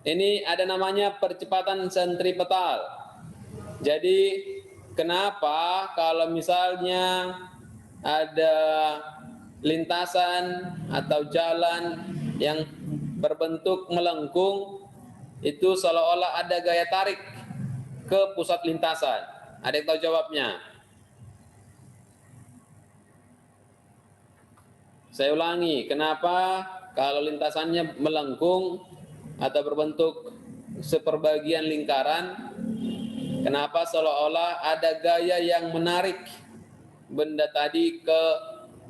Ini ada namanya percepatan sentripetal. Jadi kenapa kalau misalnya ada lintasan atau jalan yang berbentuk melengkung, itu seolah-olah ada gaya tarik ke pusat lintasan. Ada yang tahu jawabnya? Saya ulangi, kenapa kalau lintasannya melengkung atau berbentuk seperbagian lingkaran, kenapa seolah-olah ada gaya yang menarik benda tadi ke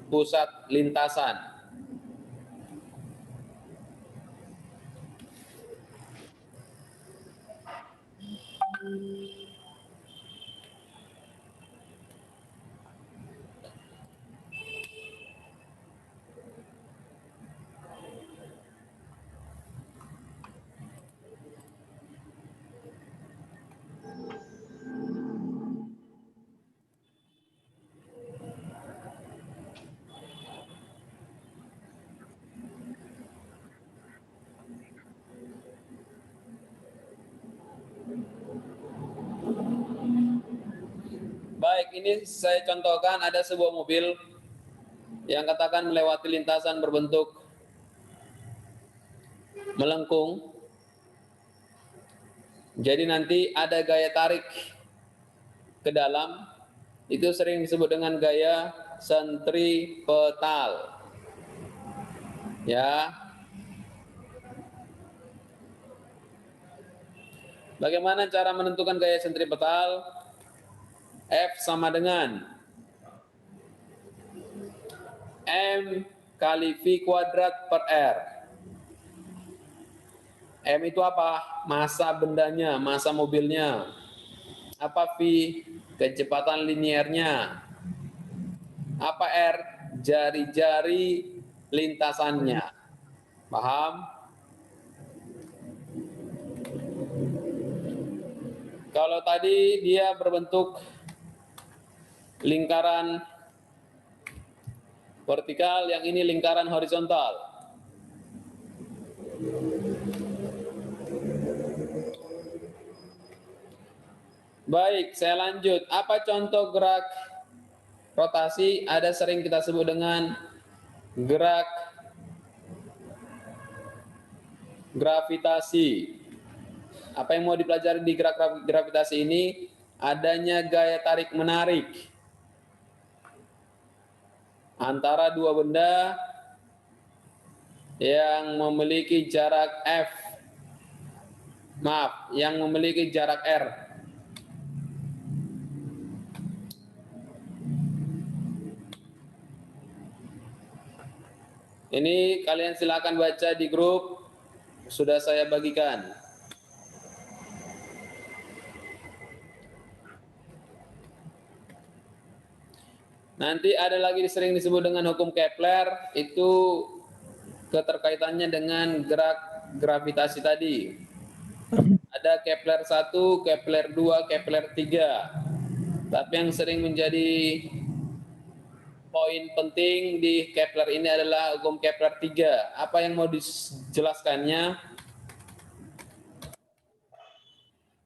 pusat lintasan? Baik, ini saya contohkan ada sebuah mobil yang katakan melewati lintasan berbentuk melengkung. Jadi nanti ada gaya tarik ke dalam, itu sering disebut dengan gaya sentripetal. Ya. Bagaimana cara menentukan gaya sentripetal? F sama dengan M kali V kuadrat per R. M itu apa? Massa bendanya, massa mobilnya. Apa V? Kecepatan linearnya. Apa R? Jari-jari lintasannya. Paham? Kalau tadi dia berbentuk lingkaran vertikal, yang ini lingkaran horizontal. Baik, saya lanjut. Apa contoh gerak rotasi? Ada sering kita sebut dengan gerak gravitasi. Apa yang mau dipelajari di gerak gravitasi ini? Adanya gaya tarik menarik antara dua benda yang memiliki jarak F, yang memiliki jarak R. Ini kalian silakan baca di grup, sudah saya bagikan. Nanti ada lagi sering disebut dengan hukum Kepler, itu keterkaitannya dengan gerak gravitasi tadi. Ada Kepler 1, Kepler 2, Kepler 3. Tapi yang sering menjadi poin penting di Kepler ini adalah hukum Kepler 3. Apa yang mau dijelaskannya?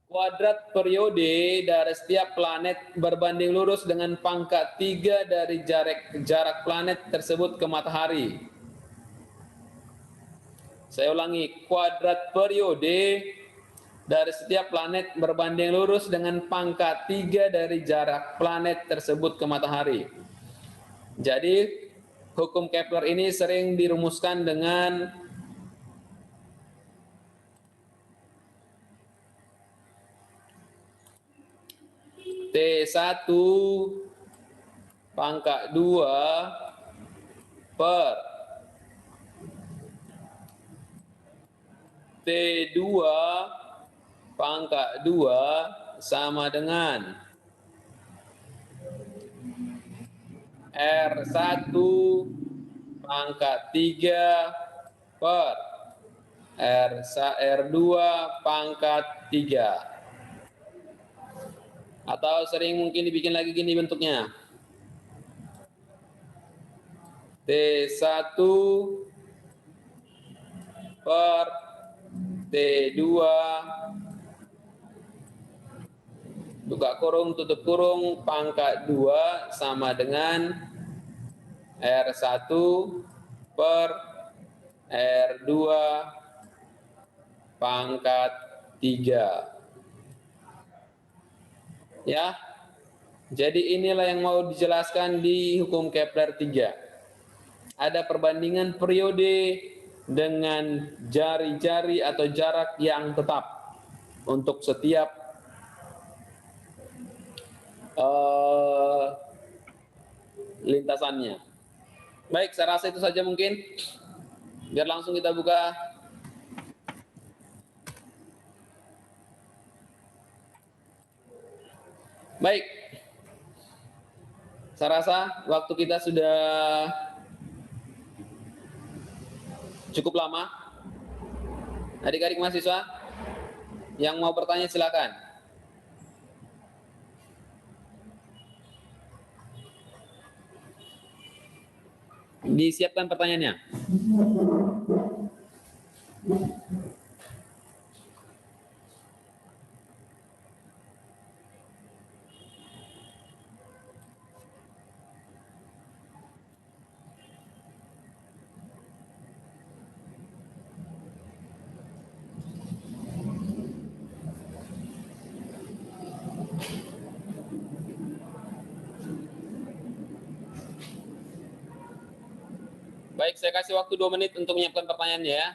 Kuadrat periode dari setiap planet berbanding lurus dengan pangkat 3 dari jarak planet tersebut ke matahari. Saya ulangi, kuadrat periode dari setiap planet berbanding lurus dengan pangkat 3 dari jarak planet tersebut ke matahari. Jadi, hukum Kepler ini sering dirumuskan dengan T1 pangkat 2 per T2 pangkat 2 sama dengan R1 pangkat 3 per R2 pangkat 3. Atau sering mungkin dibikin lagi gini bentuknya. T1 per T2 buka kurung tutup kurung pangkat 2 sama dengan R1 per R2 pangkat 3. Ya. Jadi inilah yang mau dijelaskan di hukum Kepler 3. Ada perbandingan periode dengan jari-jari atau jarak yang tetap untuk setiap lintasannya. Baik, saya rasa itu saja mungkin. Biar langsung kita buka. Baik. Saya rasa waktu kita sudah cukup lama. Adik-adik mahasiswa yang mau bertanya silakan. Disiapkan pertanyaannya. Baik, saya kasih waktu 2 menit untuk menyiapkan pertanyaannya ya.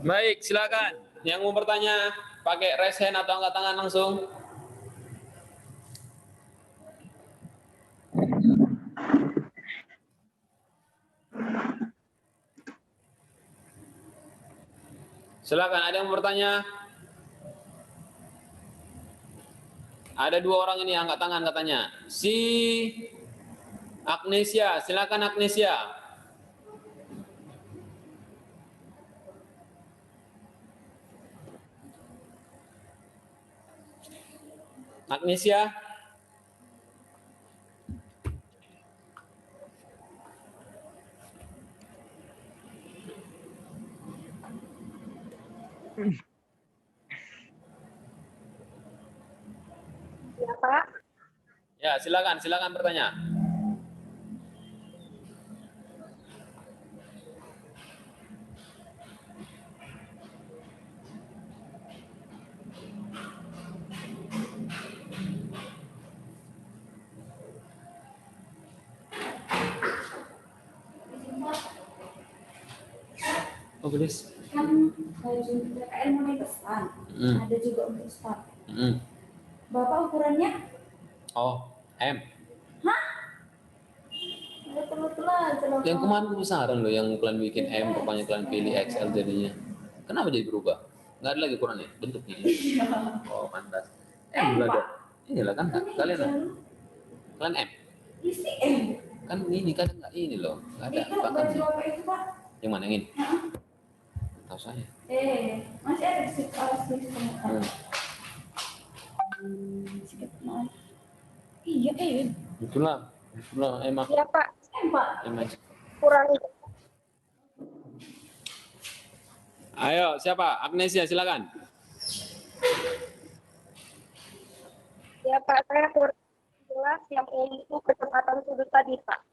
Baik, silakan. Yang mau bertanya pakai raise hand atau angkat tangan langsung. Silakan, ada yang mau bertanya? Ada 2 orang ini angkat tangan katanya. Si Agnesia, silakan Agnesia. Agnesia. Ya, Pak. Ya, silakan bertanya. Oh, tulis. Kan baju PKN mulai besar, ada juga untuk start. Bapak ukurannya? Oh, M. Betul-betul aja loh. Yang kemarin kebesaran loh, yang kalian bikin M, rupanya kalian pilih XL jadinya. Kenapa jadi berubah? Nggak ada lagi ukurannya, bentuknya. Oh, pantas. M juga ada. Inilah kan kalian M. Isi M. Kan ini kan nggak ini loh, nggak ada Itu bahkan baju apa itu Pak? yang mana yang ini? Tahu saya. Masih ada di situ alas di situ. Iya Itulah emang. Iya Pak, Pak. Emang. kurang. Ayo, siapa? Agnesia, silakan. Ya Pak, saya kurang jelas yang untuk kecepatan sudut tadi Pak.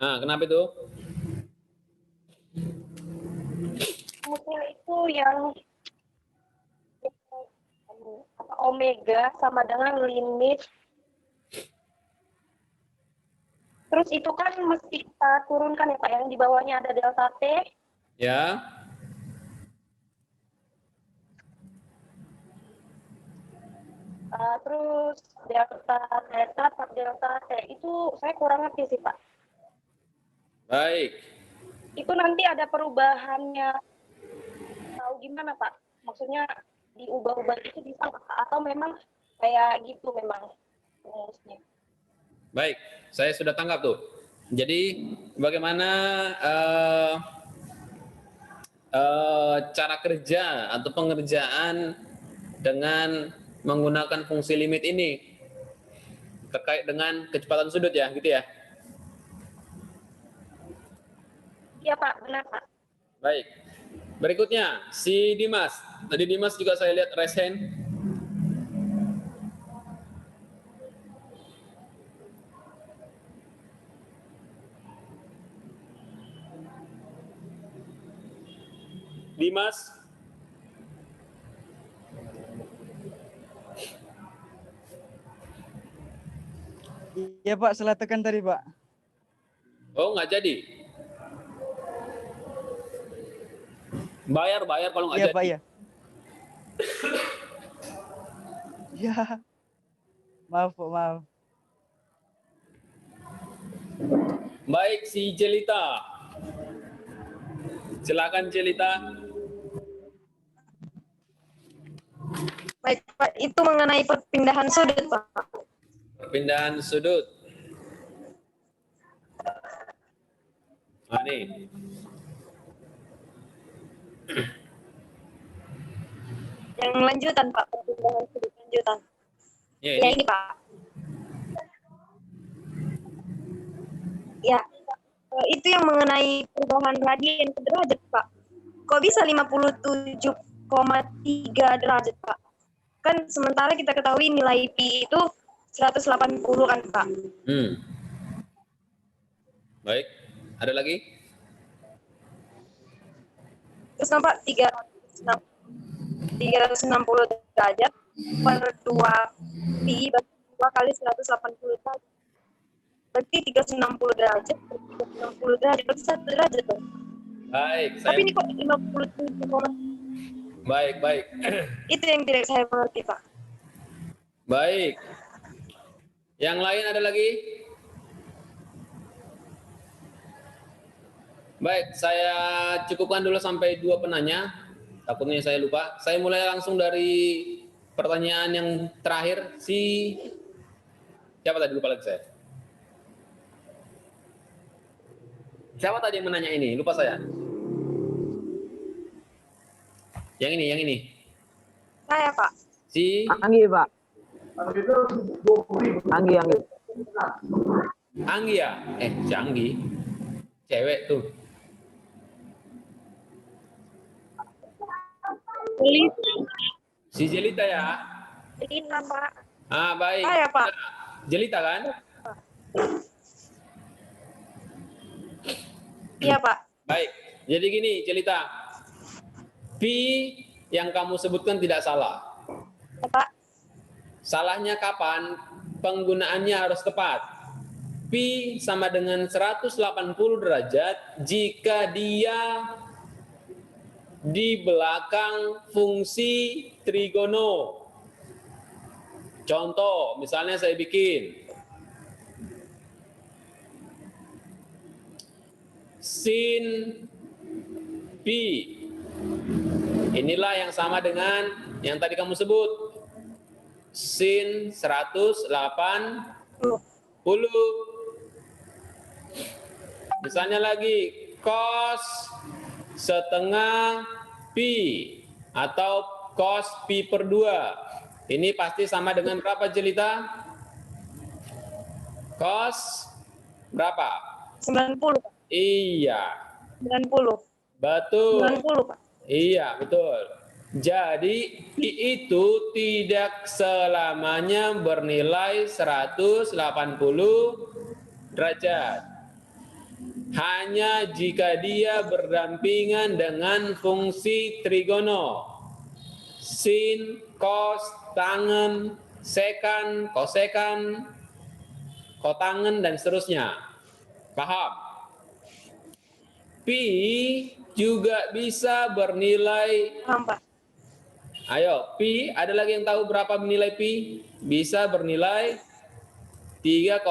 Nah, kenapa itu? Mungkin itu yang omega sama dengan limit. Terus itu kan mesti kita turunkan ya Pak, yang di bawahnya ada delta T. Ya. Terus delta theta per delta T itu saya kurang ngerti sih Pak. Baik. Itu nanti ada perubahannya, tahu gimana Pak? Maksudnya diubah-ubah itu bisa nggak? Atau memang kayak gitu memang rumusnya? Baik, saya sudah tangkap tuh. Jadi bagaimana cara kerja atau pengerjaan dengan menggunakan fungsi limit ini terkait dengan kecepatan sudut ya, gitu ya? Iya Pak, benar Pak. Baik. Berikutnya, si Dimas. Tadi Dimas juga saya lihat raise hand. Dimas. Iya Pak, salah tekan tadi Pak. Oh, nggak jadi. Bayar kalau nggak Iya jadi. Pak, iya. Ya. Maaf Pak, maaf. Baik, si Jelita. Silakan Jelita. Baik Pak, itu mengenai perpindahan sudut Pak. Perpindahan sudut. Nah, nih. Yang lanjutan Pak, perpindahan sudut lanjutan. Ya, Ya ini. ini Pak. Ya, itu yang mengenai perubahan radian ke derajat Pak. Kok bisa 57,3 derajat Pak? Kan sementara kita ketahui nilai pi itu 180 kan Pak. Baik. Ada lagi? Terus nampak 360 derajat per 2 pi berarti 2 kali 180 derajat. Berarti 360 derajat per 360 derajat berarti 1 derajat Pak. Baik. Tapi ini kok 57,3. Baik. Itu yang tidak saya mengerti Pak. Baik. Yang lain ada lagi? Baik, saya cukupkan dulu sampai 2 penanya. Takutnya saya lupa. Saya mulai langsung dari pertanyaan yang terakhir. Siapa tadi, lupa lagi saya. Siapa tadi yang menanya ini? Lupa saya. Yang ini. Saya Pak. Anggi, Pak. Anggi. Anggi ya? Si Anggi. Cewek tuh. Si Jelita ya? Jelita Pak. Baik. Saya Pak. Jelita kan? Iya Pak. Baik. Jadi gini, Jelita. Pi yang kamu sebutkan tidak salah. Ya, Pak. Salahnya kapan? Penggunaannya harus tepat. Pi sama dengan 180 derajat jika dia di belakang fungsi trigono. Contoh, misalnya saya bikin sin pi. Inilah yang sama dengan yang tadi kamu sebut. Sin 180. Misalnya lagi cos setengah pi atau cos pi per 2. Ini pasti sama dengan berapa, Jelita? Cos berapa? 90, Pak. Iya. 90. Betul. 90, Pak. Iya, betul. Jadi pi itu tidak selamanya bernilai 180 derajat. Hanya jika dia berdampingan dengan fungsi trigono. Sin, cos, tangen, sekan, kosekan, kotangen, dan seterusnya. Paham? Pi juga bisa bernilai. Paham, Pak. Ayo, pi, ada lagi yang tahu berapa nilai pi? Bisa bernilai 3,14,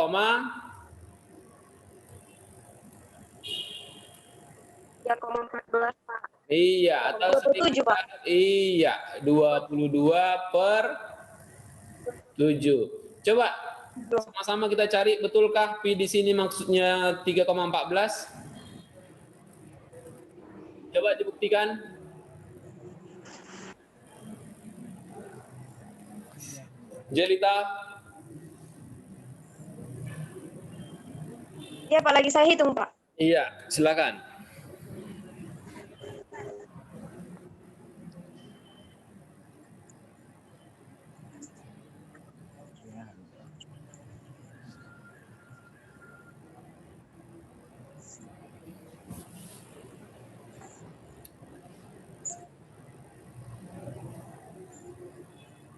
3,14, Pak. iya, atau 27, Pak. Iya, 22/7. Coba sama-sama kita cari, betulkah pi di sini maksudnya 3,14? Coba dibuktikan. Jelita. Ya, Pak, lagi saya hitung, Pak. Iya, silakan.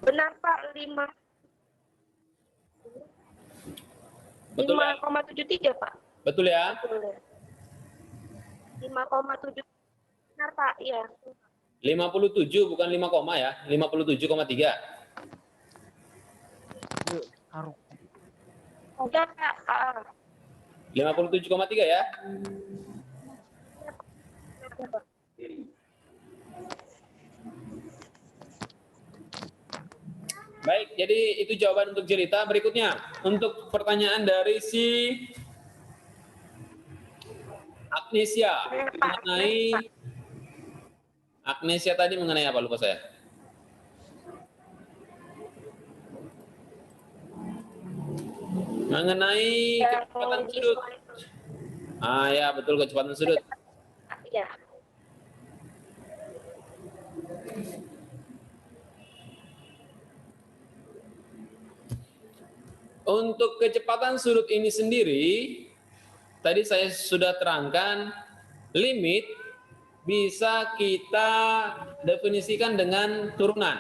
Benar, Pak. 5. Betul ya? 5,73, Pak. Betul ya? Betul ya. 5,7. Benar, Pak. Iya. 57 bukan 5 koma ya, 57,3. Udah, Pak. 57,3 ya. Baik, jadi itu jawaban untuk Jelita. Berikutnya, untuk pertanyaan dari si Agnesia mengenai tadi mengenai apa, lupa saya. Mengenai kecepatan sudut. Ah ya, betul, kecepatan sudut. Iya. Untuk kecepatan sudut ini sendiri, tadi saya sudah terangkan, limit bisa kita definisikan dengan turunan.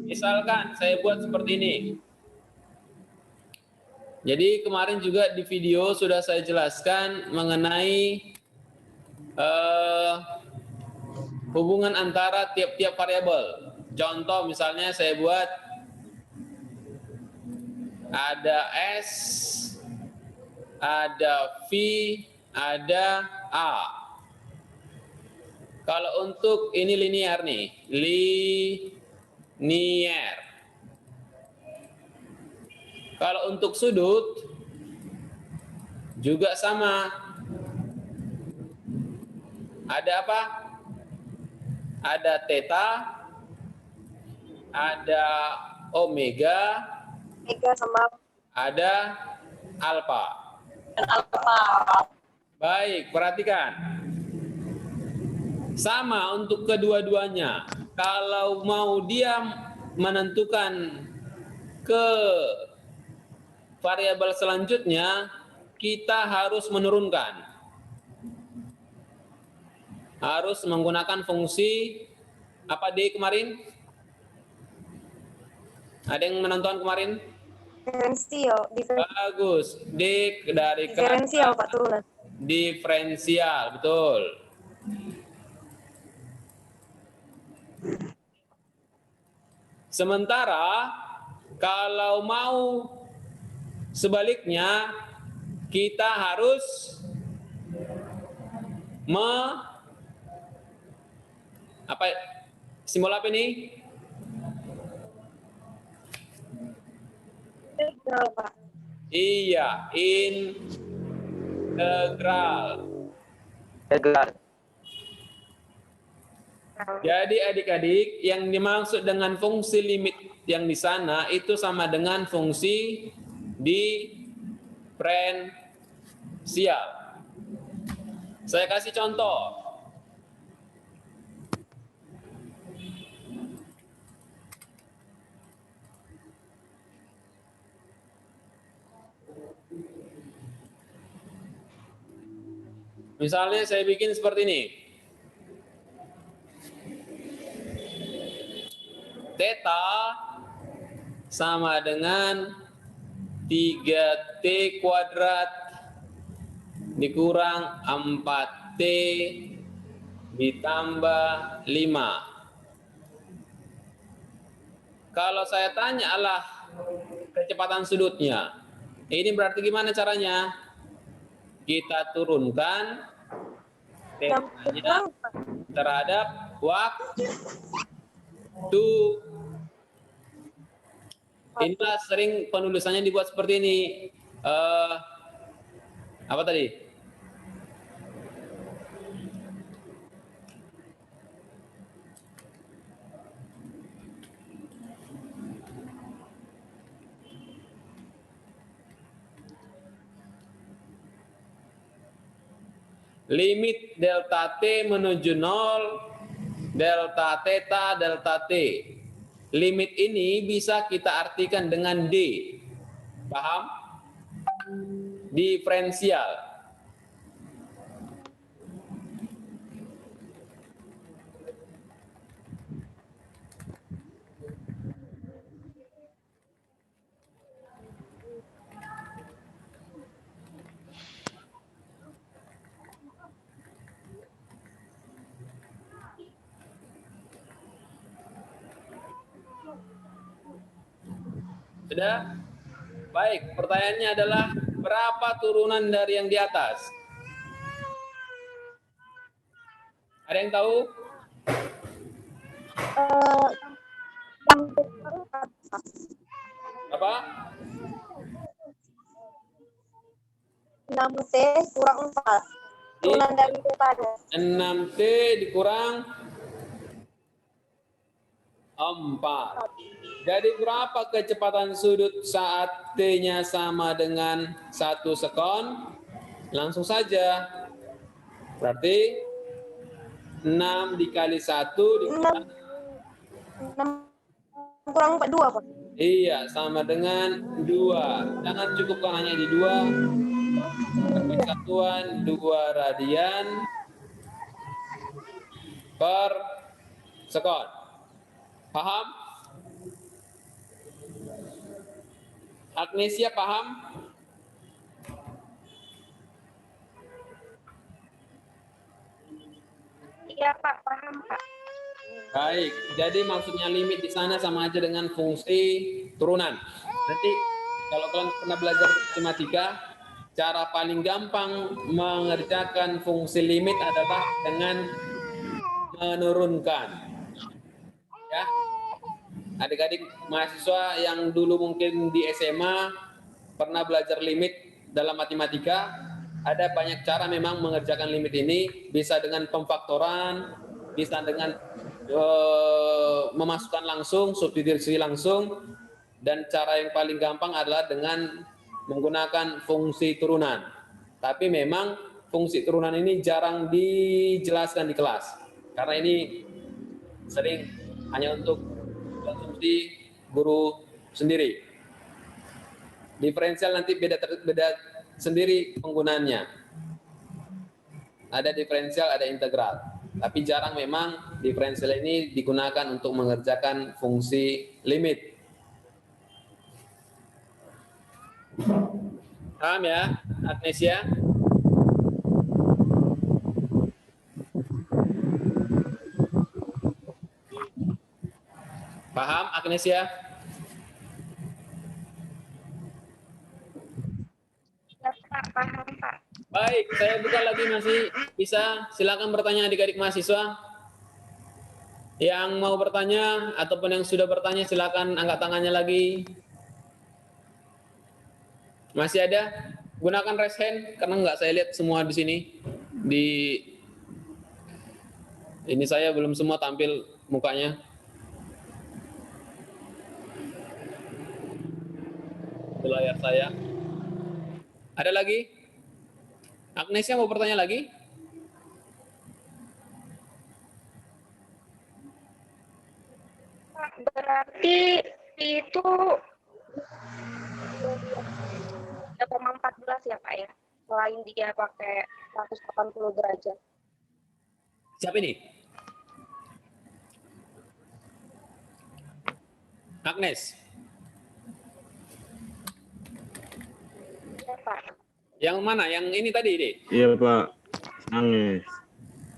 Misalkan saya buat seperti ini. Jadi kemarin juga di video sudah saya jelaskan mengenai hubungan antara tiap-tiap variabel. Contoh misalnya saya buat ada S, ada V, ada A. Kalau untuk ini linear nih, linear. Kalau untuk sudut juga sama. Ada apa? Ada theta, ada omega, sama ada alpha. Baik, perhatikan. Sama untuk kedua-duanya. Kalau mau dia menentukan ke variabel selanjutnya, kita harus menurunkan. Harus menggunakan fungsi apa D kemarin? Ada yang menonton kemarin? Diferensial, Bagus. Dari diferensial kata Pak turunan. diferensial, betul. Sementara kalau mau sebaliknya, kita harus simbol apa ini? Integral Pak. Iya, integral. Jadi adik-adik, yang dimaksud dengan fungsi limit yang di sana itu sama dengan fungsi diferensial. Saya kasih contoh. Misalnya saya bikin seperti ini. Theta sama dengan 3T kuadrat dikurang 4T ditambah 5. Kalau saya tanya adalah kecepatan sudutnya, ini berarti gimana caranya? Kita turunkan tetanya terhadap waktu. Inilah sering penulisannya dibuat seperti ini. Apa tadi? Limit delta T menuju 0, delta theta, delta T. Limit ini bisa kita artikan dengan D. Paham? Diferensial. Sudah? Baik, pertanyaannya adalah berapa turunan dari yang di atas? Ada yang tahu? Apa? 6T kurang 4. Turunan dari theta. 6T dikurang 4. Jadi berapa kecepatan sudut saat T-nya sama dengan 1 sekon? Langsung saja. Berarti 6 dikali 1 dikurang 6 kurang 2 Pak. iya, sama dengan 2. Jangan cukupkan hanya di 2. Persatuan 2 radian per sekon. Paham? Agnesia paham? Iya Pak, paham Pak. Baik, jadi maksudnya limit di sana sama aja dengan fungsi turunan. Nanti kalau kalian pernah belajar matematika, cara paling gampang mengerjakan fungsi limit adalah dengan menurunkan. Ya. Adik-adik mahasiswa yang dulu mungkin di SMA pernah belajar limit dalam matematika, ada banyak cara memang mengerjakan limit ini, bisa dengan pemfaktoran, bisa dengan memasukkan langsung, substitusi langsung, dan cara yang paling gampang adalah dengan menggunakan fungsi turunan. Tapi memang fungsi turunan ini jarang dijelaskan di kelas, karena ini sering hanya untuk konsumsi guru sendiri. Diferensial nanti beda sendiri penggunaannya. Ada diferensial, ada integral. Tapi jarang memang diferensial ini digunakan untuk mengerjakan fungsi limit. Paham ya, Agnesia? Paham, Agnesia? Ya, Pak, paham, Pak. Baik, saya buka lagi, masih bisa. Silakan bertanya adik-adik mahasiswa. Yang mau bertanya ataupun yang sudah bertanya silakan angkat tangannya lagi. Masih ada? Gunakan raise hand karena nggak saya lihat semua di sini. Ini saya belum semua tampil mukanya. Di layar saya. Ada lagi? Agnesia mau bertanya lagi? Pak, berarti itu 3,14 ya, Pak ya? Selain dia pakai 180 derajat. Siapa ini? Agnes. Ya, Pak. Yang mana? Yang ini tadi, Dek? Iya Pak. Nangis.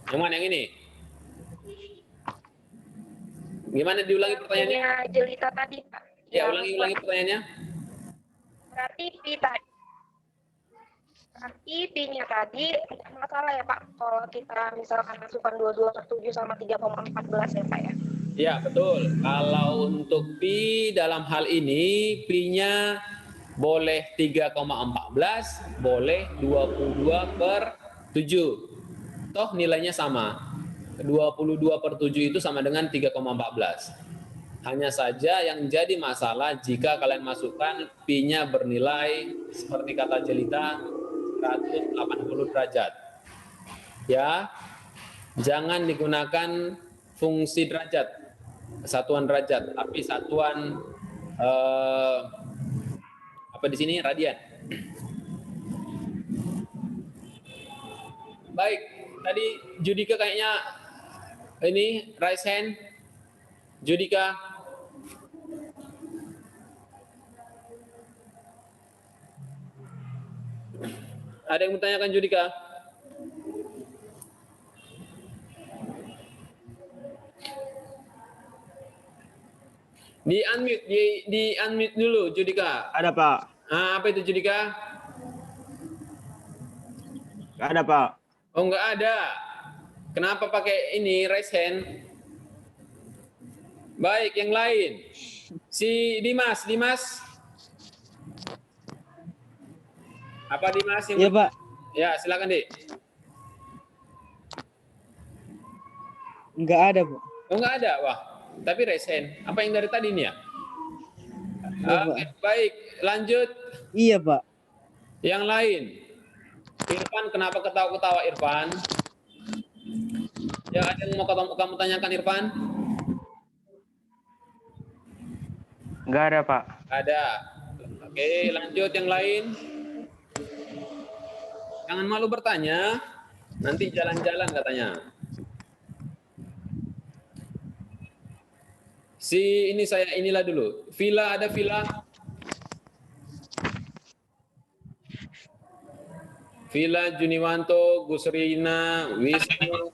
Yang mana yang ini? Gimana diulangi pertanyaannya? Punya Jelita tadi, Pak. Ya, Yang ulangi pertanyaannya. Berarti Pi-nya tadi tidak masalah ya, Pak, kalau kita misalkan masukkan 22/7 sama 3,14 ya, Pak ya? Ya, betul. Kalau untuk Pi dalam hal ini, Pi-nya boleh 3,14, boleh 22/7. Toh nilainya sama. 22/7 itu sama dengan 3,14. Hanya saja yang jadi masalah jika kalian masukkan Pi-nya bernilai seperti kata Jelita 180 derajat. Ya, jangan digunakan fungsi derajat, satuan derajat, tapi satuan apa di sini radian. Baik, tadi Judika kayaknya ini raise hand. Judika. Ada yang bertanyakan Judika? Di unmute dulu Judika. Ada Pak. Ah, apa itu Judika? Nggak ada Pak. Oh, enggak ada. Kenapa pakai ini raise hand? Baik, yang lain. Si Dimas. Apa Dimas yang Iya, Pak. Ya, silakan, Dik. Enggak ada, Pak. Oh, enggak ada. Wah, tapi raise hand. Apa yang dari tadi nih ya? Iya, Pak. Baik, lanjut. Iya, Pak. Yang lain. Irfan, kenapa ketawa-ketawa Irfan? Ya, ada yang mau kamu tanyakan Irfan? Enggak ada, Pak. Ada. Oke, lanjut yang lain. Jangan malu bertanya. Nanti jalan-jalan katanya. Inilah dulu. Villa, ada Villa? Villa Juniwanto, Gus Rina, Wisnu.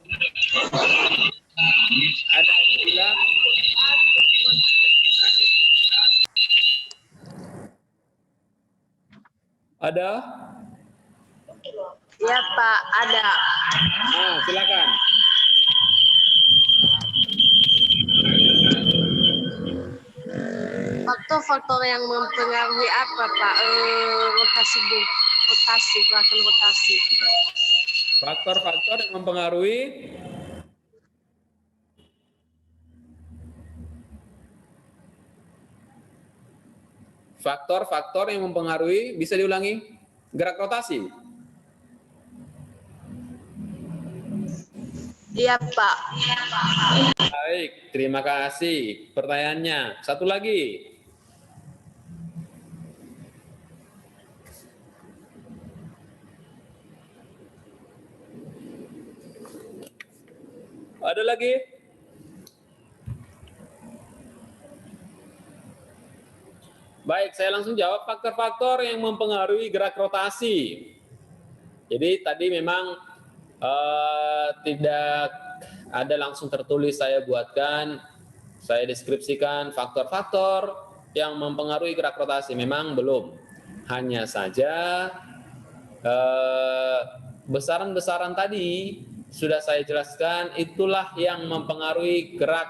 Ada Villa? Ada? Ya Pak, ada. Nah, silakan. Faktor-faktor yang mempengaruhi apa Pak? Gerakan rotasi. Faktor-faktor yang mempengaruhi bisa diulangi gerak rotasi. Iya Pak. Baik, terima kasih pertanyaannya. Satu lagi. Ada lagi? Baik, saya langsung jawab faktor-faktor yang mempengaruhi gerak rotasi. Jadi tadi memang tidak ada langsung tertulis, saya buatkan, saya deskripsikan faktor-faktor yang mempengaruhi gerak rotasi. Memang belum. Hanya saja besaran-besaran tadi sudah saya jelaskan, itulah yang mempengaruhi gerak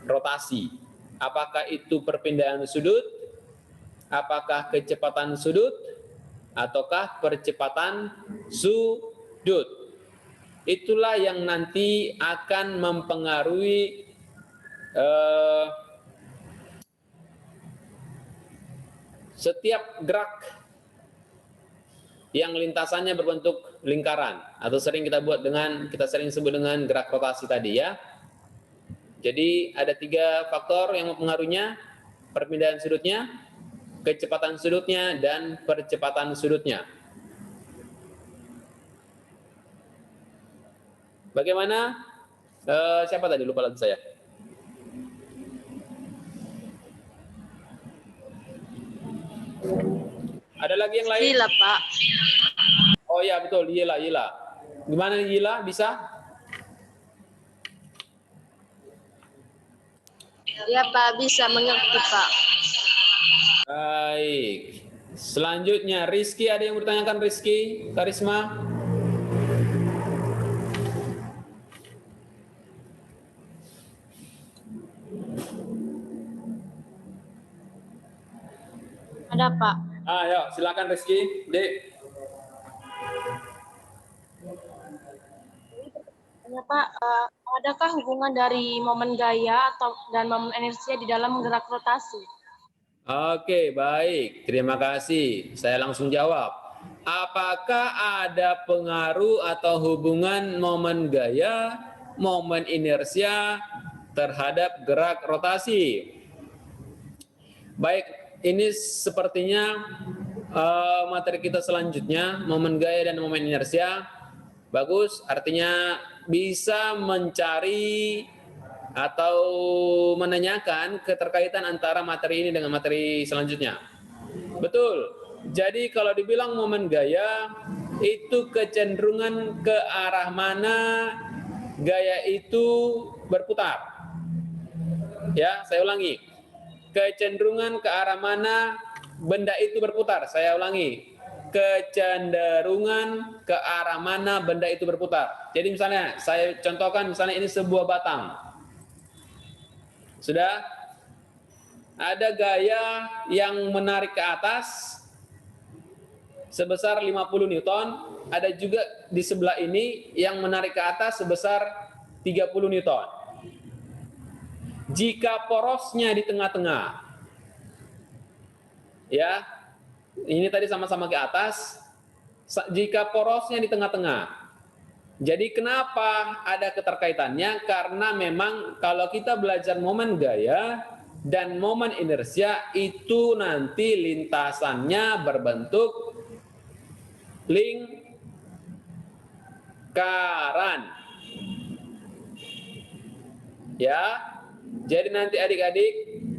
rotasi. Apakah itu perpindahan sudut, apakah kecepatan sudut, ataukah percepatan sudut. Itulah yang nanti akan mempengaruhi setiap gerak yang lintasannya berbentuk lingkaran, atau sering kita sering sebut dengan gerak rotasi tadi ya. Jadi ada 3 faktor yang mempengaruhinya: perpindahan sudutnya, kecepatan sudutnya, dan percepatan sudutnya. Bagaimana? Siapa tadi? Lupa lagi saya. Ada lagi yang lain? Gila, Pak. Oh ya betul, Yila. Gimana Yila? Bisa? Ya, Pak, bisa mengerti, Pak. Baik. Selanjutnya Rizky, ada yang bertanyakan Rizky? Karisma? Ada, Pak. Ayo, silakan Rizky. Dek. Ya, Pak, adakah hubungan dari momen gaya dan momen inersia di dalam gerak rotasi? Oke, baik. Terima kasih. Saya langsung jawab. Apakah ada pengaruh atau hubungan momen gaya, momen inersia terhadap gerak rotasi? Baik, ini sepertinya materi kita selanjutnya, momen gaya dan momen inersia. Bagus, artinya bisa mencari atau menanyakan keterkaitan antara materi ini dengan materi selanjutnya. Betul. Jadi kalau dibilang momen gaya, itu kecenderungan ke arah mana gaya itu berputar. Ya, saya ulangi. Kecenderungan ke arah mana benda itu berputar. Saya ulangi. Kecenderungan ke arah mana benda itu berputar. Jadi misalnya, saya contohkan misalnya ini sebuah batang. Sudah? Ada gaya yang menarik ke atas sebesar 50 Newton, ada juga di sebelah ini yang menarik ke atas sebesar 30 Newton. Jika porosnya di tengah-tengah, ya, ini tadi sama-sama ke atas, jika porosnya di tengah-tengah. Jadi kenapa ada keterkaitannya? Karena memang kalau kita belajar momen gaya dan momen inersia, itu nanti lintasannya berbentuk lingkaran. Ya, jadi nanti adik-adik,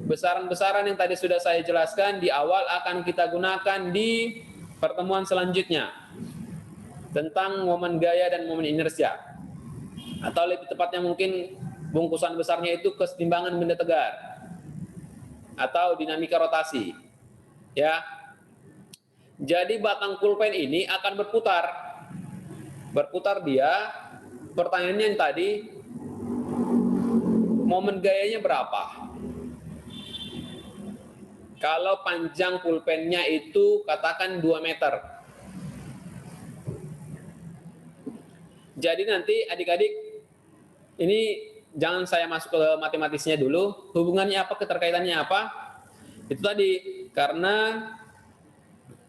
besaran-besaran yang tadi sudah saya jelaskan di awal akan kita gunakan di pertemuan selanjutnya tentang momen gaya dan momen inersia. Atau lebih tepatnya mungkin bungkusan besarnya itu kesetimbangan benda tegar atau dinamika rotasi. Ya. Jadi batang pulpen ini akan berputar. Berputar dia. Pertanyaannya yang tadi, momen gayanya berapa? Kalau panjang pulpennya itu katakan 2 meter. Jadi nanti adik-adik, ini jangan saya masuk ke matematisnya dulu. Hubungannya apa, keterkaitannya apa? Itu tadi, karena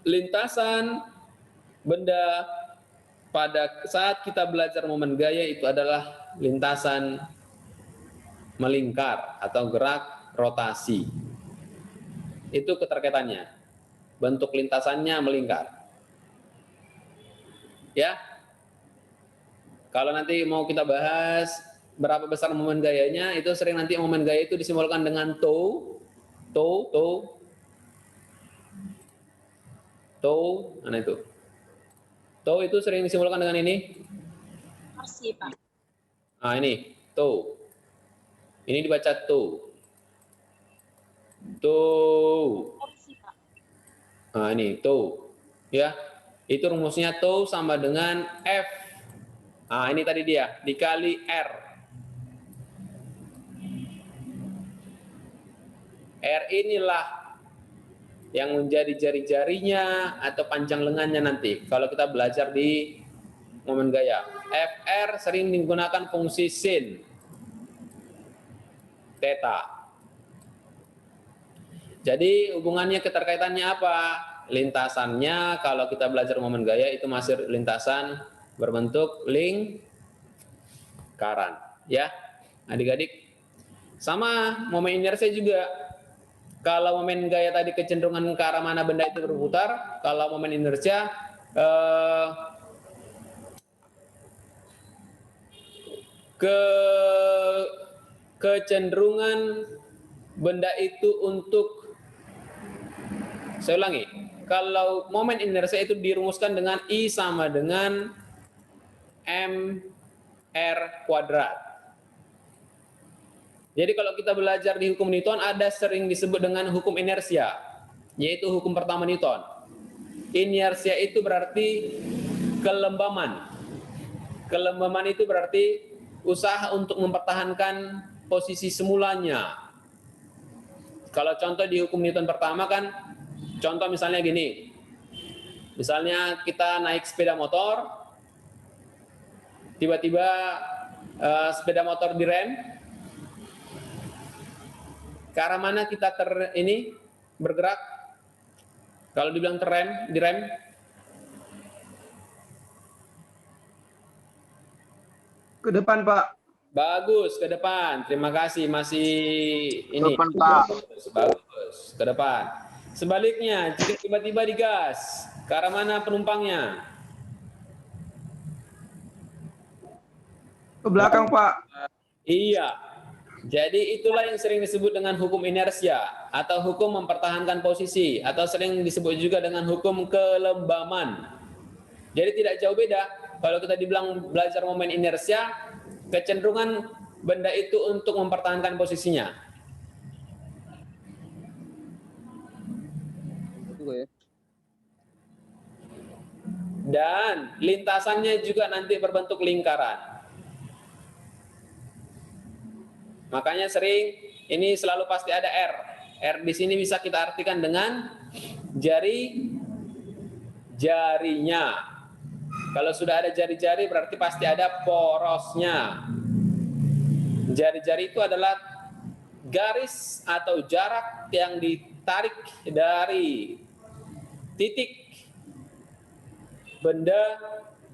lintasan benda pada saat kita belajar momen gaya itu adalah lintasan melingkar atau gerak rotasi. Itu keterkaitannya. Bentuk lintasannya melingkar. Ya. Kalau nanti mau kita bahas berapa besar momen gayanya, itu sering nanti momen gaya itu disimbolkan dengan tau. mana itu? Tau itu sering disimbolkan dengan ini. Torsi, Pak. Ah, ini, tau. Ini dibaca tau. Torsi, Pak. Nah, ini tau. Ya, itu rumusnya tau sama dengan F. Ah, ini tadi dia, dikali R. R inilah yang menjadi jari-jarinya atau panjang lengannya nanti kalau kita belajar di momen gaya. FR sering digunakan fungsi sin, theta. Jadi hubungannya, keterkaitannya apa? Lintasannya kalau kita belajar momen gaya itu masih lintasan berbentuk lingkaran, ya adik-adik. Sama momen inersia juga. Kalau momen gaya tadi kecenderungan ke arah mana benda itu berputar, kalau momen inersia kecenderungan benda itu untuk, saya ulangi, kalau momen inersia itu dirumuskan dengan I sama dengan mr kuadrat. Jadi kalau kita belajar di hukum Newton ada sering disebut dengan hukum inersia, yaitu hukum pertama Newton. Inersia itu berarti kelembaman. Kelembaman itu berarti usaha untuk mempertahankan posisi semulanya. Kalau contoh di hukum Newton pertama kan, contoh misalnya gini. Misalnya kita naik sepeda motor, tiba-tiba sepeda motor direm. Ke arah mana kita bergerak? Kalau dibilang direm. Ke depan, Pak. Bagus, ke depan. Terima kasih, masih ini. Depan, Pak. Bagus, ke depan. Sebaliknya, jika tiba-tiba digas, ke arah mana penumpangnya? Ke belakang, Pak. Iya. Jadi itulah yang sering disebut dengan hukum inersia atau hukum mempertahankan posisi atau sering disebut juga dengan hukum kelembaman. Jadi tidak jauh beda. Kalau kita dibilang belajar momen inersia, kecenderungan benda itu untuk mempertahankan posisinya. Dan lintasannya juga nanti berbentuk lingkaran. Makanya sering ini selalu pasti ada R. R di sini bisa kita artikan dengan jarinya. Kalau sudah ada jari-jari berarti pasti ada porosnya. Jari-jari itu adalah garis atau jarak yang ditarik dari titik benda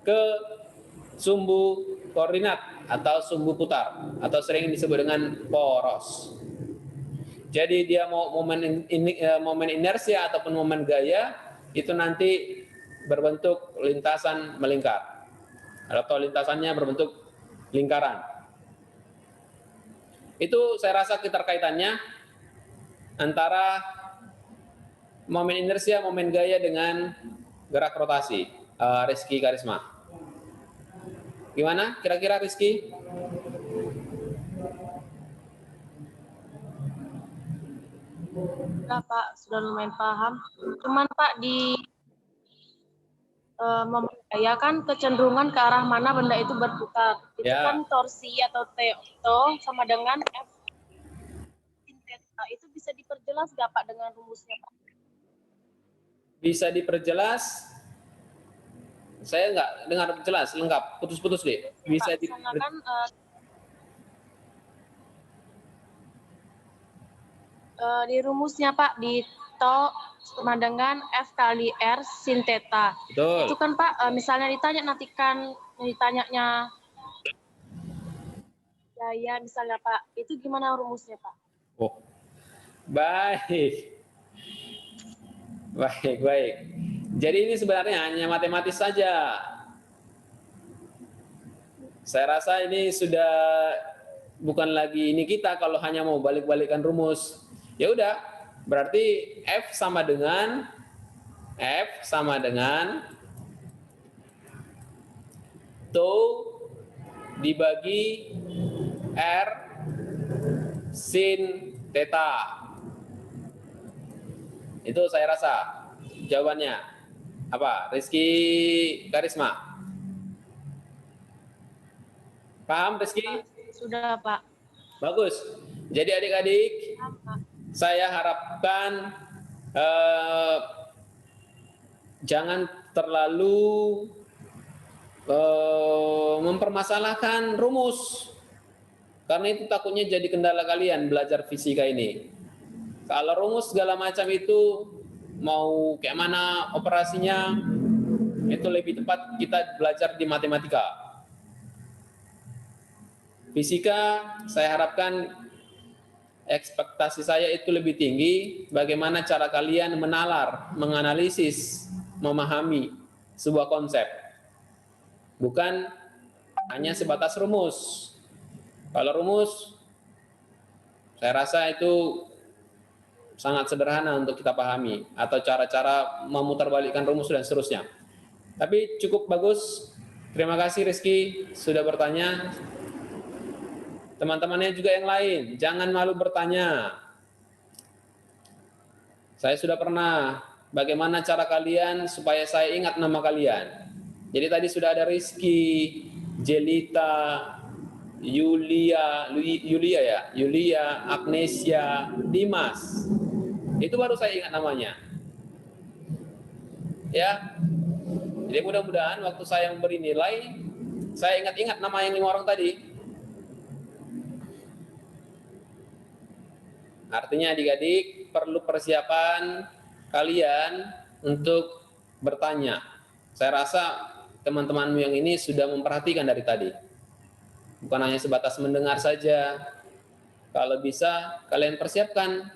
ke sumbu koordinat atau sumbu putar atau sering disebut dengan poros. Jadi dia mau momen inersia ataupun momen gaya itu nanti berbentuk lintasan melingkar atau lintasannya berbentuk lingkaran. Itu saya rasa keterkaitannya antara momen inersia, momen gaya dengan gerak rotasi. Rizky Karisma. Gimana kira-kira Rizky? Nah, Pak, sudah lumayan paham. Cuman Pak di momen gaya kan kecenderungan ke arah mana benda itu berputar. Itu Ya. kan torsi atau T sama dengan F sin theta. Itu bisa diperjelas nggak Pak dengan rumusnya Pak? Bisa diperjelas? Saya nggak dengar jelas, lengkap, putus-putus deh. Bisa Pak, kan di rumusnya Pak di to sama dengan F kali R sin theta. Betul. Itu kan Pak misalnya ditanyanya gaya misalnya Pak, itu gimana rumusnya Pak? Oh, baik. Jadi ini sebenarnya hanya matematis saja. Saya rasa ini sudah bukan lagi ini kita kalau hanya mau balik-balikan rumus. Ya udah, Berarti F sama dengan tau dibagi R sin theta. Itu saya rasa jawabannya. Apa? Rizky Karisma. Paham Rizky? Sudah, Pak. Bagus. Jadi adik-adik, Pak. saya harapkan jangan terlalu mempermasalahkan rumus. Karena itu takutnya jadi kendala kalian belajar fisika ini. Kalau rumus segala macam itu mau kayak mana operasinya, itu lebih tepat kita belajar di matematika. Fisika, saya harapkan ekspektasi saya itu lebih tinggi. Bagaimana cara kalian menalar, menganalisis, memahami sebuah konsep. Bukan hanya sebatas rumus. Kalau rumus, saya rasa itu sangat sederhana untuk kita pahami. Atau cara-cara memutarbalikkan rumus dan seterusnya. Tapi cukup bagus. Terima kasih Rizky sudah bertanya. Teman-temannya juga yang lain, jangan malu bertanya. Saya sudah pernah, bagaimana cara kalian supaya saya ingat nama kalian. Jadi tadi sudah ada Rizky, Jelita, Yulia, Agnesia, Dimas. Itu baru saya ingat namanya. Ya, jadi mudah-mudahan waktu saya memberi nilai, saya ingat-ingat nama yang 5 orang tadi. Artinya adik-adik perlu persiapan kalian untuk bertanya. Saya rasa teman-temanmu yang ini sudah memperhatikan dari tadi. Bukan hanya sebatas mendengar saja. Kalau bisa kalian persiapkan.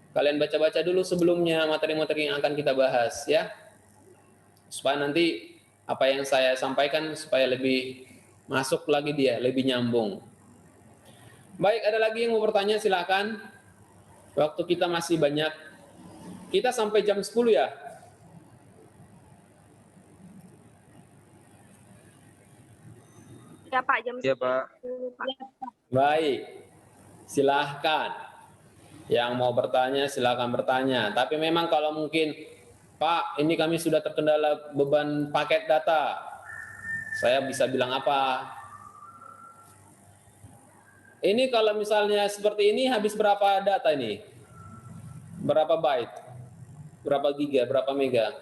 Kalian baca-baca dulu sebelumnya materi-materi yang akan kita bahas ya. Supaya nanti apa yang saya sampaikan supaya lebih masuk lagi dia, lebih nyambung. Baik, ada lagi yang mau bertanya silakan. Waktu kita masih banyak. Kita sampai jam 10 ya? Ya Pak, jam Iya, Pak. 10 Pak. Baik. Silahkan. Yang mau bertanya silahkan bertanya. Tapi memang kalau mungkin, Pak, ini kami sudah terkendala beban paket data. Saya bisa bilang apa? Ini kalau misalnya seperti ini habis berapa data ini? Berapa byte? Berapa giga? Berapa mega?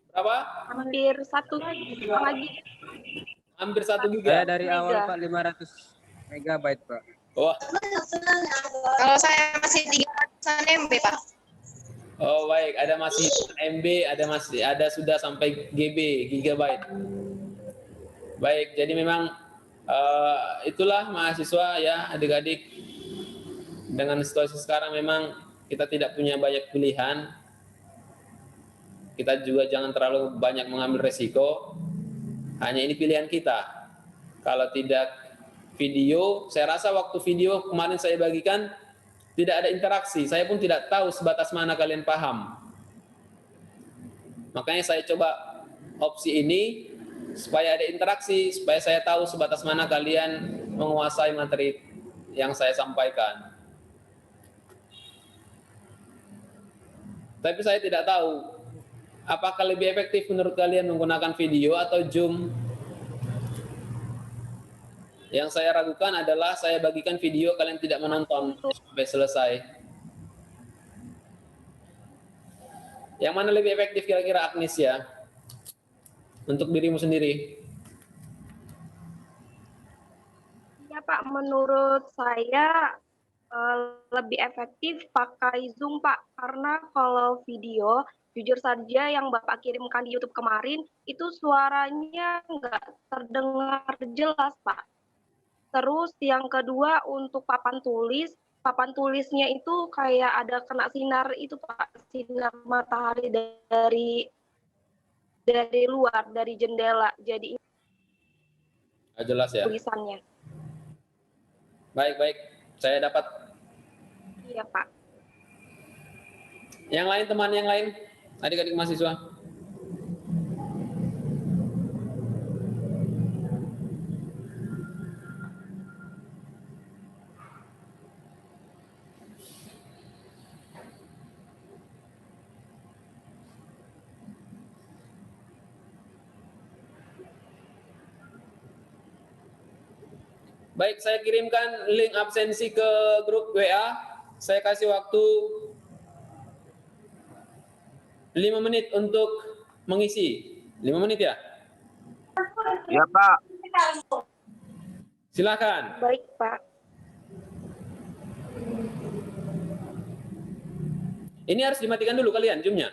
Berapa? Hampir 1 lagi. Hampir 1 Saya giga. dari Mega. awal Pak 500 megabyte, Pak. Wah. Kalau saya masih 300 MB, Pak. Oh baik, ada masih MB, ada sudah sampai GB, gigabyte. Baik, jadi memang itulah mahasiswa ya adik-adik. Dengan situasi sekarang memang kita tidak punya banyak pilihan. Kita juga jangan terlalu banyak mengambil resiko. Hanya ini pilihan kita. Kalau tidak video, saya rasa waktu video kemarin saya bagikan tidak ada interaksi. Saya pun tidak tahu sebatas mana kalian paham. Makanya saya coba opsi ini supaya ada interaksi, supaya saya tahu sebatas mana kalian menguasai materi yang saya sampaikan. Tapi saya tidak tahu apakah lebih efektif menurut kalian menggunakan video atau Zoom. Yang saya ragukan adalah saya bagikan video kalian tidak menonton sampai selesai. Yang mana lebih efektif kira-kira Agnes ya? Untuk dirimu sendiri. Ya Pak, menurut saya lebih efektif pakai Zoom Pak, karena kalau video jujur saja yang Bapak kirimkan di YouTube kemarin itu suaranya nggak terdengar jelas Pak. Terus yang kedua untuk papan tulisnya itu kayak ada kena sinar itu Pak, sinar matahari dari luar, dari jendela, jadi Jelas ya. tulisannya. Baik, saya dapat Iya, Pak. Yang lain, teman yang lain, adik-adik mahasiswa. Baik, saya kirimkan link absensi ke grup WA. Saya kasih waktu 5 menit untuk mengisi. 5 menit ya? Ya, Pak. Silakan. Baik, Pak. Ini harus dimatikan dulu kalian Zoom-nya.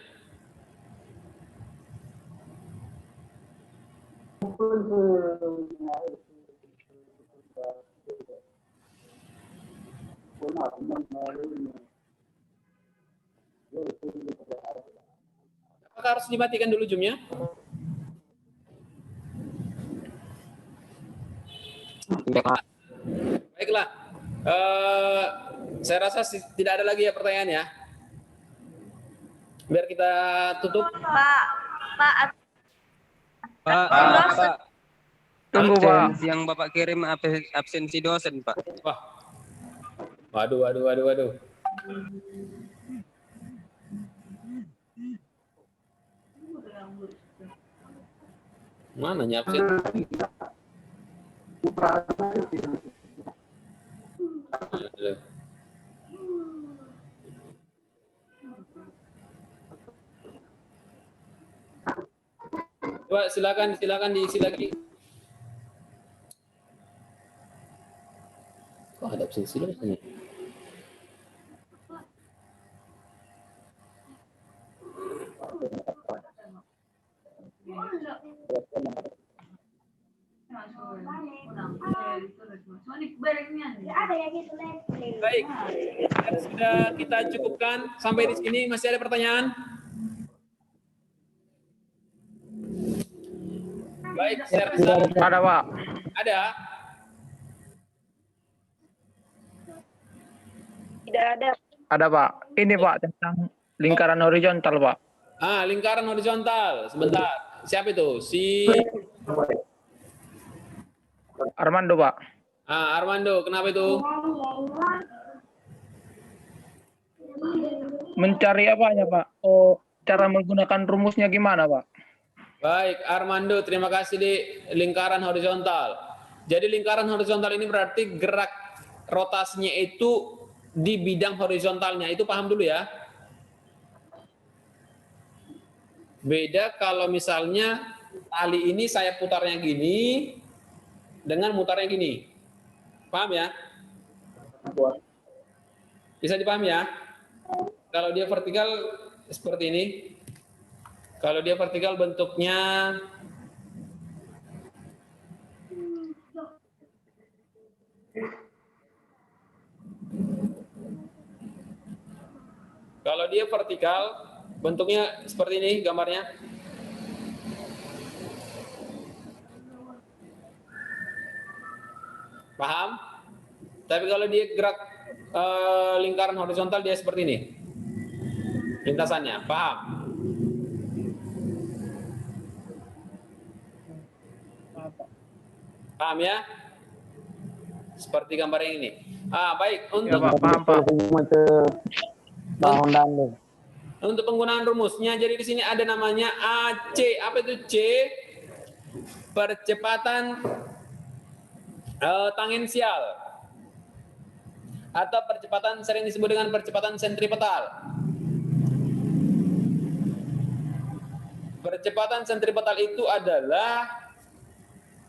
Apakah harus dimatikan dulu Zoom-nya? Baiklah. Saya rasa tidak ada lagi ya pertanyaan ya. Biar kita tutup. Pak. Tunggu, Pak. Yang Bapak kirim absensi dosen, Pak. Wah. Waduh. Mana absen? Coba silakan diisi lagi. Kok ada absensi dosen? Baik, sudah kita cukupkan sampai di sini. Masih ada pertanyaan? Baik, saya rasa Ada, Pak. ada. Tidak ada. Ada, Pak. Ini, Pak, tentang lingkaran horizontal, Pak. Lingkaran horizontal. Sebentar. Siapa itu? Si Armando, Pak. Armando. Kenapa itu? Mencari apanya, Pak? Oh, cara menggunakan rumusnya gimana, Pak? Baik, Armando, terima kasih di lingkaran horizontal. Jadi lingkaran horizontal ini berarti gerak rotasinya itu di bidang horizontalnya. Itu paham dulu ya. Beda kalau misalnya tali ini saya putarnya gini dengan mutarnya gini. Paham ya? Bisa dipahami ya? Kalau dia vertikal seperti ini. Kalau dia vertikal bentuknya seperti ini gambarnya. Paham? Tapi kalau dia gerak lingkaran horizontal dia seperti ini. Lintasannya, paham? Paham ya? Seperti gambar yang ini. Baik, untuk Ya, Pak, paham, Pak. Untuk penggunaan rumusnya, jadi di sini ada namanya AC. Apa itu C? Percepatan tangensial atau percepatan sering disebut dengan percepatan sentripetal. Percepatan sentripetal itu adalah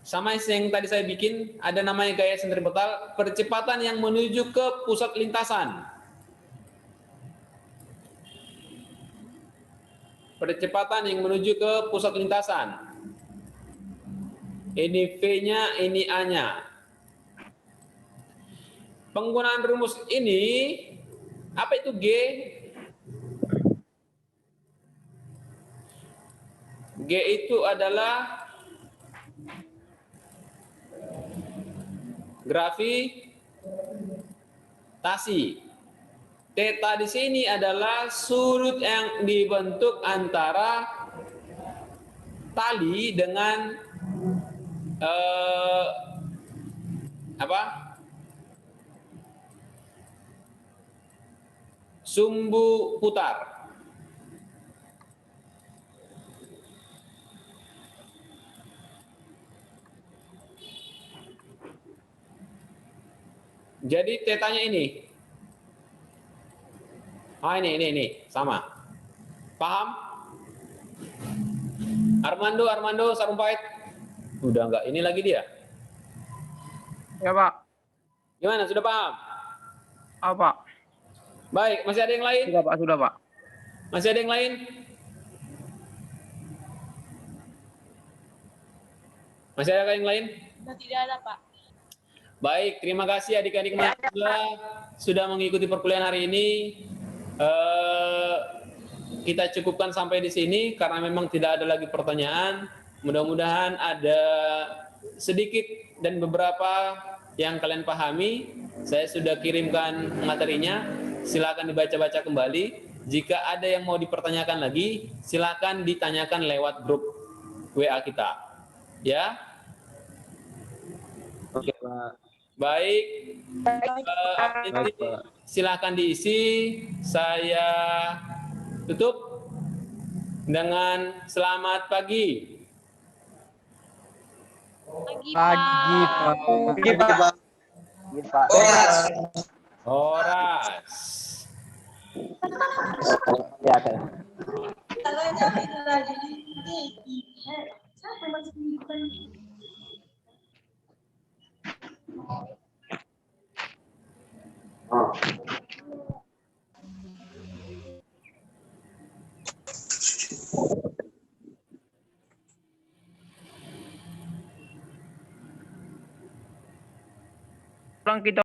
sama yang tadi saya bikin, ada namanya gaya sentripetal, percepatan yang menuju ke pusat lintasan. Percepatan yang menuju ke pusat lintasan. Ini V-nya, ini A-nya. Penggunaan rumus ini, apa itu G? G itu adalah gravitasi. Theta di sini adalah sudut yang dibentuk antara tali dengan sumbu putar. Jadi tetanya ini. Ini sama. Paham? Armando Sarumpait. Udah enggak, ini lagi dia. Ya Pak. Gimana, sudah paham? Apa? Baik, masih ada yang lain? Sudah Pak. Masih ada yang lain? Masih ada yang lain? Sudah tidak ada, Pak. Baik, terima kasih adik-adik mahasiswa sudah mengikuti perkuliahan hari ini. Kita cukupkan sampai di sini karena memang tidak ada lagi pertanyaan. Mudah-mudahan ada sedikit dan beberapa yang kalian pahami. Saya sudah kirimkan materinya, silakan dibaca-baca kembali. Jika ada yang mau dipertanyakan lagi, silakan ditanyakan lewat grup WA kita. Ya. Oke, Pak. Baik. Baik, Pak. Silakan diisi. Saya tutup dengan selamat pagi. Pagi, Pak. Horas. Pulang kita